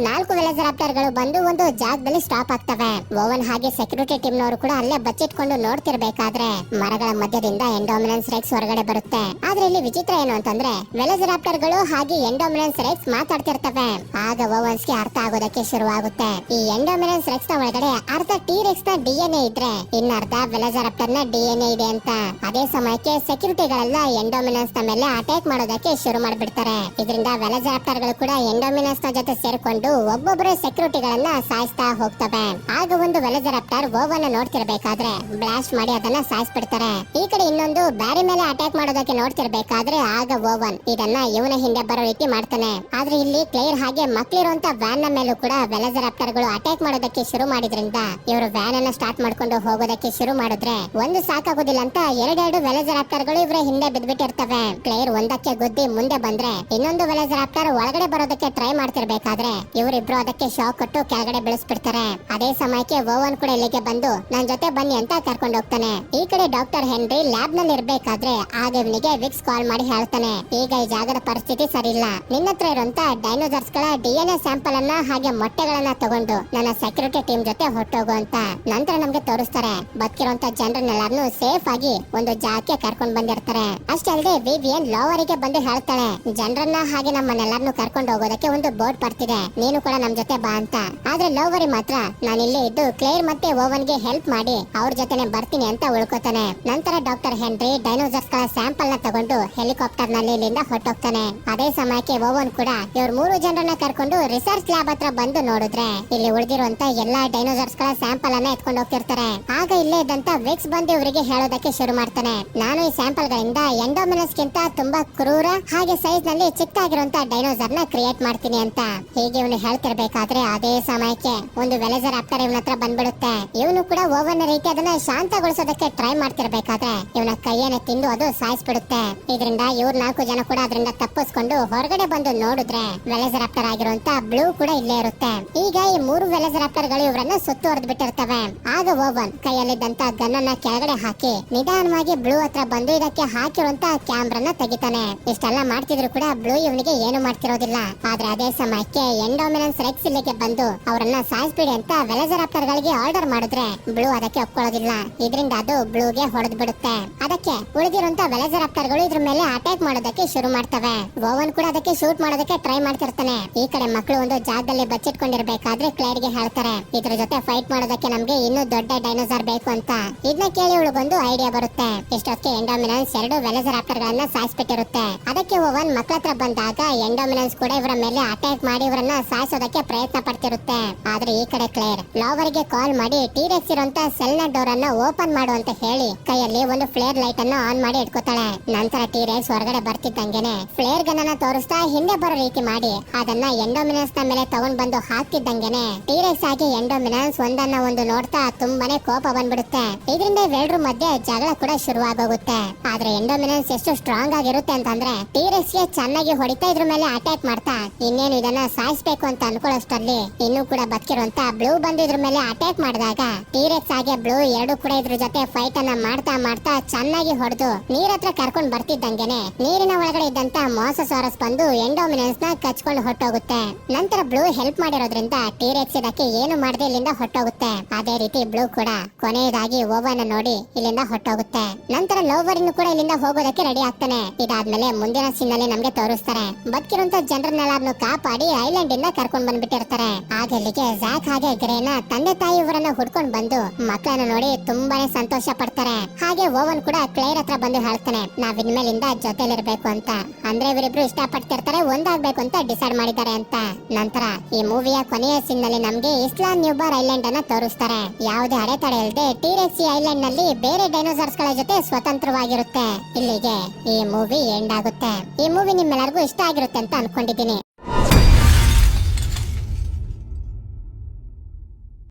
Speaker 1: 4 ವೆಲೆಜರಾಪ್ಟರ್ ಗಳು ಬಂದು ಒಂದು ಜಾಗದಲ್ಲಿ ಸ್ಟಾಪ್ ಆಗ್ತವೆ. ಓವನ್ ಹಾಗೆ ಸೆಕ್ಯೂರಿಟಿ ಟೀಮ್ ನವರು ಕೂಡ ಅಲ್ಲೇ ಬಚ್ಚಿಟ್ಕೊಂಡು ನೋಡ್ತಿರ್ಬೇಕಾದ್ರೆ ಮರಗಳ ಮಧ್ಯದಿಂದ ಎಂಡೋಮಿನಸ್ ರೆಕ್ಸ್ ಹೊರಗಡೆ ಬರುತ್ತೆ. ಆದ್ರೆ ಇಲ್ಲಿ ವಿಚಿತ್ರ ಏನು ಅಂತಂದ್ರೆ ವೆಲೆಜರಾಪ್ಟರ್ ಗಳು ಹಾಗೆ ಎಂಡೋಮಿನಸ್ ರೆಕ್ಸ್ ಮಾತಾಡ್ತಿರ್ತವೆ. ಆಗ ಓವನ್ಸ್ ಗೆ ಅರ್ಥ ಆಗೋದಕ್ಕೆ ಶುರುವಾಗುತ್ತೆ ಈ ಎಂಡೋಮಿನಸ್ ರೆಕ್ಸ್ ನ ಒಳಗಡೆ ಅರ್ಧ ಟಿ ರೆಕ್ಸ್ ನ ಡಿಎನ್ಎ ಇದ್ರೆ ಇನ್ನರ್ಧ ವೆಲೆಜರಾಪ್ಟರ್ ನ ಡಿಎನ್ಎ ಇದೆ ಅಂತ. ಅದೇ ಸಮಯಕ್ಕೆ ಸೆಕ್ಯೂರಿಟಿಗಳೆಲ್ಲ ಎಂಡೋಮಿನಸ್ ನ ಮೇಲೆ ಅಟ್ಯಾಕ್ ಮಾಡೋದಕ್ಕೆ ಶುರು ಮಾಡ್ಬಿಡ್ತಾರೆ. ಇದರಿಂದ ವೆಲೆಜರಾಪ್ಟರ್ ಗಳು ಕೂಡ ಎಂಡೋಮಿನಸ್ ನ ಜೊತೆ ಸೇರ್ಕೊಂಡು ಒಬ್ಬೊಬ್ಬರೇ ಸೆಕ್ಯೂರಿಟಿಗಳನ್ನ ಸಾಯಿಸ್ತಾ ಹೋಗ್ತವೆ. ಆಗ ಒಂದು ವೆಲೆಜರಾಪ್ಟರ್ ಓವನ್ ನೋಡ್ತಿರ್ಬೇಕಾದ್ರೆ ಬ್ಲಾಸ್ಟ್ ಮಾಡಿ ಅದನ್ನ ಸಾಯಿಸ್ಬಿಡ್ತಾರೆ. ಈ ಕಡೆ ಇನ್ನೊಂದು ಬ್ಯಾರಿ ಮೇಲೆ ಅಟ್ಯಾಕ್ ಮಾಡೋದಕ್ಕೆ ನೋಡ್ತಿರ್ಬೇಕಾದ್ರೆ ಆಗ ಓವನ್ ಇದನ್ನ ಇವನ ಹಿಂದೆ ಬರೋ ರೀತಿ ಮಾಡ್ತಾನೆ. ಆದ್ರೆ ಇಲ್ಲಿ ಕ್ಲೇರ್ ಹಾಗೆ ಮಕ್ಳಿರುವಂತ ವ್ಯಾನ್ ನ ಮೇಲೂ ಕೂಡ ವೆಲೆಜರಾಪ್ಟರ್ ಗಳು ಅಟ್ಯಾಕ್ ಮಾಡೋದಕ್ಕೆ ಶುರು ಮಾಡಿದ್ರಿಂದ ಇವರು ವ್ಯಾನ್ ಅನ್ನ ಸ್ಟಾರ್ಟ್ ಮಾಡ್ಕೊಂಡು ಹೋಗೋದಕ್ಕೆ ಶುರು ಮಾಡಿದ್ರೆ ಒಂದು ಸಾಕಾಗೋದಿಲ್ಲ ಅಂತ ಎರಡೆರಡು ವೆಲೆಜರಾಪ್ಟರ್ ಗಳು ಇವರ ಹಿಂದೆ ಬಿದ್ಬಿಟ್ಟಿರ್ತವೆ. ಕ್ಲೇರ್ ಒಂದಕ್ಕೆ ಗುದ್ದಿ ಮುಂದೆ ಬಂದ್ರೆ ಇನ್ನೊಂದು ವೆಲೆಜರಾಪ್ಟರ್ ಒಳಗಡೆ ಬರೋದಕ್ಕೆ ಟ್ರೈ ಮಾಡ್ತಿರ್ಬೇಕಾದ್ರೆ ಇವರಿಬ್ರು ಅದಕ್ಕೆ ಶಾಕ್ ಕೊಟ್ಟು ಕೆಳಗಡೆ ಬೀಳಿಸ್ಬಿಡ್ತಾರೆ. ಅದೇ ಸಮಯಕ್ಕೆ ಓವನ್ ಕೂಡ ಇಲ್ಲಿಗೆ ಬಂದು ನನ್ ಜೊತೆ ಬನ್ನಿ ಅಂತ ಕರ್ಕೊಂಡು ಹೋಗ್ತಾನೆ. ಈ ಕಡೆ ಡಾಕ್ಟರ್ ಹೆನ್ರಿ ಲ್ಯಾಬ್ ನಲ್ಲಿ ಇರ್ಬೇಕಾದ್ರೆ ಆಗ ಇವನಿಗೆ ವಿಕ್ಸ್ ಕಾಲ್ ಮಾಡಿ ಹೇಳ್ತಾನೆ, ಈಗ ಈ ಜಾಗದ ಪರಿಸ್ಥಿತಿ ಸರಿ ಇಲ್ಲ, ನಿನ್ನ ಹತ್ರ ಇರುವಂತ ಡೈನೋಸಾರ್ಸ್ ಗಳ DNA ಸ್ಯಾಂಪಲ್ ಅನ್ನ ಹಾಗೆ ಮೊಟ್ಟೆಗಳನ್ನ ತಗೊಂಡು ನನ್ನ ಸೆಕ್ಯೂರಿಟಿ ಟೀಮ್ ಜೊತೆ ಹೊರಟೋಗು ಅಂತ. ನಂತರ ನಮ್ಗೆ ತೋರಿಸ್ತಾರೆ ಬದುಕಿರುವಂತ ಜನರನ್ನೆಲ್ಲಾರನು ಸೇಫ್ ಆಗಿ ಒಂದು ಜಾಗಕ್ಕೆ ಕರ್ಕೊಂಡ್ ಬಂದಿರ್ತಾರೆ. ಅಷ್ಟೇ ಅಲ್ಲದೆ ವಿವಿಯನ್ ಲೋವರಿಗೆ ಬಂದು ಹೇಳ್ತಾಳೆ, ಜನರನ್ನ ಹಾಗೆ ನಮ್ಮನ್ನೆಲ್ಲಾರನು ಕರ್ಕೊಂಡು ಹೋಗೋದಕ್ಕೆ ಒಂದು ಬೋಟ್ ಬರ್ತಿದೆ, ನೀನು ಕೂಡ ನಮ್ ಜೊತೆ ಬಾ ಅಂತ. ಆದ್ರೆ ಲೋವರಿ ಮಾತ್ರ ನಾನು ಇಲ್ಲೇ ಇದ್ದು ಕ್ಲೇರ್ ಮತ್ತೆ ಓವನ್ ಗೆ ಹೆಲ್ಪ್ ಮಾಡಿ ಅವ್ರ ಜೊತೆನೆ ಬರ್ತೀನಿ ಅಂತ ಉಳ್ಕೋತಾನೆ. ನಂತರ ಡಾಕ್ಟರ್ ಹೆನ್ರಿ ಡೈನೋಸಾರ್ಸ್ ಗಳ ಸ್ಯಾಂಪಲ್ ನ ತಗೊಂಡು ಹೆಲಿಕಾಪ್ಟರ್ ನಲ್ಲಿ ಇಲ್ಲಿಂದ ಹೊರಟೋಗ್ತಾನೆ. ಅದೇ ಸಮಯಕ್ಕೆ ಓವನ್ ಕೂಡ ಇವ್ರ 3 ಜನರನ್ನ ಕರ್ಕೊಂಡು ರಿಸರ್ಚ್ ಲ್ಯಾಬ್ ಹತ್ರ ಬಂದು ನೋಡಿದ್ರೆ ಇಲ್ಲಿ ಉಳಿದಿರುವಂತ ಎಲ್ಲಾ ಡೈನೋಸಾರ್ಸ್ ಗಳ ಸ್ಯಾಂಪಲ್ ಅನ್ನ ಎತ್ಕೊಂಡು ಹೋಗ್ತಿರ್ತಾರೆ. ಆಗ ಇಲ್ಲೇ ಇದ್ದಂತ ವಿಕ್ಸ್ ಬಂದು ಇವರಿಗೆ ಹೇಳೋದಕ್ಕೆ ಶುರು ಮಾಡ್ತಾನೆ, ನಾನು ಈ ಸ್ಯಾಂಪಲ್ ಗಳಿಂದ ಎಂಡೋಮಿನಸ್ ಗಿಂತ ತುಂಬಾ ಕ್ರೂರ ಹಾಗೆ ಸೈಜ್ ನಲ್ಲಿ ಚಿಕ್ಕದಾಗಿರುವಂತ ಡೈನೋಸಾರ್ ನ ಕ್ರಿಯೇಟ್ ಮಾಡ್ತೀನಿ ಅಂತ. ಹೀಗೆ ಇವನು ಹೇಳ್ತಿರ್ಬೇಕಾದ್ರೆ ಅದೇ ಸಮಯಕ್ಕೆ ಒಂದು ವೆಲೆಜರಾಪ್ಟರ್ ಇವನ ಹತ್ರ ಬಂದ್ಬಿಡುತ್ತೆ. ಇವನು ಕೂಡ ಓವನ್ ರೀತಿ ಅದನ್ನ ಶಾಂತಗೊಳಿಸೋದಕ್ಕೆ ಟ್ರೈ ಮಾಡ್ತಿರ್ಬೇಕಾದ್ರೆ ಇವನ ಕೈಯನ್ನ ತಿಂದು ಅದು ಸಾಯಿಸ್ಬಿಡುತ್ತೆ. ಇದರಿಂದ ಇವ್ರ 4 ಜನ ಕೂಡ ಅದರಿಂದ ತಪ್ಪಿಸ್ಕೊಂಡು ಹೊರಗಡೆ ಬಂದು ನೋಡಿದ್ರೆ ವೆಲೆಜರಾಪ್ಟರ್ ಆಗಿರುವಂತ ಬ್ಲೂ ಕೂಡ ಇಲ್ಲೇ ಇರುತ್ತೆ. ಈಗ ಈ 3 ವೆಲೆಜರಾಪ್ಟರ್ ಗಳು ಇವರನ್ನ ಸುತ್ತುವರೆದು ಬಿಟ್ಟಿರ್ತವೆ. ಆಗ ಓವನ್ ಕೈಯಲ್ಲಿದ್ದಂತ ಗನ್ ಅನ್ನ ಕೆಳಗಡೆ ಹಾಕಿ ನಿಧಾನವಾಗಿ ಬ್ಲೂ ಹತ್ರ ಬಂದು ಇದಕ್ಕೆ ಹಾಕಿರುವಂತ ಕ್ಯಾಮ್ರಾನ ತೆಗಿತಾನೆ. ಇಷ್ಟೆಲ್ಲ ಮಾಡ್ತಿದ್ರು ಕೂಡ ಬ್ಲೂ ಇವನಿಗೆ ಏನು ಮಾಡ್ತಿರೋದಿಲ್ಲ. ಆದ್ರೆ ಅದೇ ಸಮಯಕ್ಕೆ ಎಂಡೋಮಿನಸ್ ರೆಕ್ಸ್ ಇಲ್ಲಿಗೆ ಬಂದು ಅವರನ್ನ ಸಾಯಿಸ್ಬಿಡಿ ಅಂತ ವೆಲೆಜರಾಪ್ಟರ್ ಗಳಿಗೆ ಆರ್ಡರ್ ಮಾಡಿದ್ರೆ ಬ್ಲೂ ಅದಕ್ಕೆ ಒಪ್ಕೊಳ್ಳೋದಿಲ್ಲ. ಇದರಿಂದ ಅದು ಬ್ಲೂಗೆ ಹೊಡೆದ್ ಬಿಡುತ್ತೆ. ಅದಕ್ಕೆ ಉಳಿದಿರುವಂತ ವೆಲೆಜರಾಪ್ಟರ್ ಗಳು ಇದ್ರ ಮೇಲೆ ಅಟ್ಯಾಕ್ ಮಾಡೋದಕ್ಕೆ ಶುರು ಮಾಡ್ತವೆ. ಓವನ್ ಕೂಡ ಅದಕ್ಕೆ ಶೂಟ್ ಮಾಡೋದಕ್ಕೆ ಟ್ರೈ ಮಾಡ್ತಿರ್ತಾನೆ. ಈ ಕಡೆ ಮಕ್ಕಳು ಒಂದು ಜಾಗದಲ್ಲಿ ಬಚ್ಚಿಟ್ಕೊಂಡಿರ್ಬೇಕಾದ್ರೆ ಕ್ಲೇರ್ ಗೆ ಹೇಳ್ತಾರೆ, ಇದ್ರ ಜೊತೆ ಫೈಟ್ ಮಾಡೋದಕ್ಕೆ ನಮ್ಗೆ ಇನ್ನೂ ದೊಡ್ಡ ಡೈನೋಸಾರ್ ಬೇಕು ಅಂತ. ಇದನ್ನ ಕೇಳಿ ಇವಳಿಗೊಂದು ಐಡಿಯಾ ಬರುತ್ತೆ. ಇಷ್ಟೊತ್ತಿಗೆ ಎಂಡೋಮಿನನ್ಸ್ 2 ವೆಲೆಜರಾಪ್ಟರ್ ಗಳನ್ನ ಸಾಯಿಸ್ಬಿಟ್ಟಿರುತ್ತೆ. ಅದಕ್ಕೆ ಓವನ್ ಮಕ್ಕಳ ಹತ್ರ ಬಂದಾಗ ಎಂಡೋಮಿನನ್ಸ್ ಕೂಡ ಇವರ ಮೇಲೆ ಅಟ್ಯಾಕ್ ಮಾಡಿ ಇವರನ್ನ ಸಾಯಿಸೋದಕ್ಕೆ ಪ್ರಯತ್ನ ಪಡ್ತಿರುತ್ತೆ. ಆದ್ರೆ ಈ ಕಡೆ ಕ್ಲೇರ್ ಲೋವರ್ಗೆ ಕಾಲ್ ಮಾಡಿ ಟೀರೆಕ್ಸ್ ಇರುವಂತ ಸೆಲ್ ನ ಡೋರ್ ಅನ್ನ ಓಪನ್ ಮಾಡು ಅಂತ ಹೇಳಿ ಕೈಯಲ್ಲಿ ಒಂದು ಫ್ಲೇರ್ ಲೈಟ್ ಅನ್ನು ಆನ್ ಮಾಡಿ ಇಟ್ಕೋತಾಳೆ. ನಂತರ ಟೀರೆಕ್ಸ್ ಹೊರಗಡೆ ಬರ್ತಿದ್ದಂಗೆನೆ ಫ್ಲೇರ್ ಗನ್ ಅನ್ನ ತೋರಿಸ್ತಾ ಹಿಂದೆ ಬರೋ ರೀತಿ ಮಾಡಿ ಅದನ್ನ ಎಂಡೋಮಿನನ್ಸ್ ನ ಮೇಲೆ ತಗೊಂಡ್ ಬಂದು ಹಾಕ್ತಿದ್ದಂಗೆನೆ ಟೀರೆಕ್ಸ್ ಆಗಿ ಎಂಡೋಮಿನನ್ಸ್ ಒಂದನ್ನ ಒಂದು ನೋಡ್ತಾ ತುಂಬಾನೇ ಕೋಪ ಬಂದ್ಬಿಡುತ್ತೆ. ಇದರಿಂದ ಇವೆರಡರ ಮಧ್ಯೆ ಜಗಳ ಕೂಡ ಶುರುವಾಗೋಗುತ್ತೆ. ಆದ್ರೆ ಎಂಡೋಮಿನನ್ಸ್ ಎಷ್ಟು ಸ್ಟ್ರಾಂಗ್ ಆಗಿರುತ್ತೆ ಅಂತಂದ್ರೆ ಟೀರೆಕ್ಸ್ ಗೆ ಚೆನ್ನಾಗಿ ಹೊಡಿತಾ ಇದ್ರ ಮೇಲೆ ಅಟ್ಯಾಕ್ ಮಾಡ್ತಾ ಇನ್ನೇನು ಇದನ್ನ ಸಾಯಿಸ್ಬೇಕು ಅಂತ ಅನ್ಕೊಳ್ಳೋಷ್ಟರಲ್ಲಿ ಇನ್ನೂ ಕೂಡ ಬದುಕಿರುವಂತ ಬ್ಲೂ ಬಂದು ಇದ್ರ ಮೇಲೆ ಅಟ್ಯಾಕ್ ಮಾಡಿದಾಗ ಟೀರೆಕ್ಸ್ ಆಗಿ ಬ್ಲೂ ಎರಡು ಕೂಡ ಇದ್ರ ಜೊತೆ ಫೈಟ್ ಅನ್ನ ಮಾಡ್ತಾ ಮಾಡ್ತಾ ಚೆನ್ನಾಗಿ ಹೊಡೆದು ನೀರ್ ಹತ್ರ ಕರ್ಕೊಂಡ್ ಬರ್ತಿದ್ದಂಗೆನೆ ನೀರಿನ ಒಳಗಡೆ ಇದ್ದಂತ ಮಾಸಸಾರಸ್ ಬಂದು ಎಂಡೋಮಿನನ್ಸ್ ನ ಕಚ್ಕೊಂಡು ಹೊಟ್ಟೋಗುತ್ತೆ. ನಂತರ ಬ್ಲೂ ಹೆಲ್ಪ್ ಮಾಡಿರೋದ್ರಿಂದ ಟೀರೆಕ್ಸ್ ಇದಕ್ಕೆ ಏನು ಮಾಡದೆ ಇಲ್ಲಿಂದ ಹೊಟ್ಟೋಗುತ್ತೆ. ಅದೇ ರೀತಿ ಬ್ಲೂ ಕೂಡ ಕೊನೆಯದಾಗಿ ಓವನ್ ನೋಡಿ ಇಲ್ಲಿಂದ ಹೊಟ್ಟೋಗುತ್ತೆ. ನಂತರ ಲೋವರಿನ್ ಕೂಡ ಇಲ್ಲಿಂದ ಹೋಗೋದಕ್ಕೆ ರೆಡಿ ಆಗ್ತಾನೆ. ಇದಾದ್ಮೇಲೆ ಮುಂದಿನ ಸೀನ್ ಅಲ್ಲಿ ನಮ್ಗೆ ತೋರಿಸ್ತಾರೆ ಬದುಕಿರುವಂತ ಜನರನ್ನೆಲ್ಲಾರನ್ನು ಕಾಪಾಡಿ ಐಲ್ಯಾಂಡ್ ಇಂದ ಕರ್ಕೊಂಡ್ ಬಂದ್ಬಿಟ್ಟಿರ್ತಾರೆ. ಆಗ ಇಲ್ಲಿಗೆ ಜ್ಯಾಕ್ ಹಾಗೆ ಗ್ರೇನ ತಂದೆ ತಾಯಿ ಇವರನ್ನ ಹುಡ್ಕೊಂಡ್ ಬಂದು ಮಕ್ಕಳನ್ನ ನೋಡಿ ತುಂಬಾನೇ ಸಂತೋಷ ಪಡ್ತಾರೆ. ಹಾಗೆ ಓವನ್ ಕೂಡ ಕ್ಲೇರ್ ಹತ್ರ ಬಂದು ಹೇಳ್ತಾನೆ, ನಾವ್ ಇನ್ಮೇಲಿಂದ ಜೊತೆಲಿರ್ಬೇಕು ಅಂತ. ಅಂದ್ರೆ ಇವರಿಬ್ರು ಇಷ್ಟ ಪಡ್ತಿರ್ತಾರೆ, ಒಂದಾಗ್ಬೇಕು ಅಂತ ಡಿಸೈಡ್ ಮಾಡಿದ್ದಾರೆ ಅಂತ. ನಂತರ ಈ ಮೂವಿಯ ಕೊನೆಯ ಸೀನ್ ನಲ್ಲಿ ನಮ್ಗೆ ಇಸ್ಲಾನ್ ನ್ಯೂಬಾರ್ ಐಲ್ಯಾಂಡ್ ಅನ್ನ ತೋರಿಸ್ತಾರೆ. ಯಾವುದೇ ಅಡೆತಡೆ ಇಲ್ಲದೆ ಟೀರೆಕ್ಸ್ ಐಲ್ಯಾಂಡ್ ನಲ್ಲಿ ಬೇರೆ ಡೈನೋಸಾರ್ಸ್ ಗಳ ಜೊತೆ ಸ್ವತಂತ್ರವಾಗಿರುತ್ತೆ. ಇಲ್ಲಿಗೆ ಈ ಮೂವಿ ಎಂಡ್ ಆಗುತ್ತೆ. ಈ ಮೂವಿ ನಿಮ್ಮೆಲ್ಲರಿಗೂ ಇಷ್ಟ ಆಗಿರುತ್ತೆ ಅಂತ ಅನ್ಕೊಂಡಿದ್ದೀನಿ.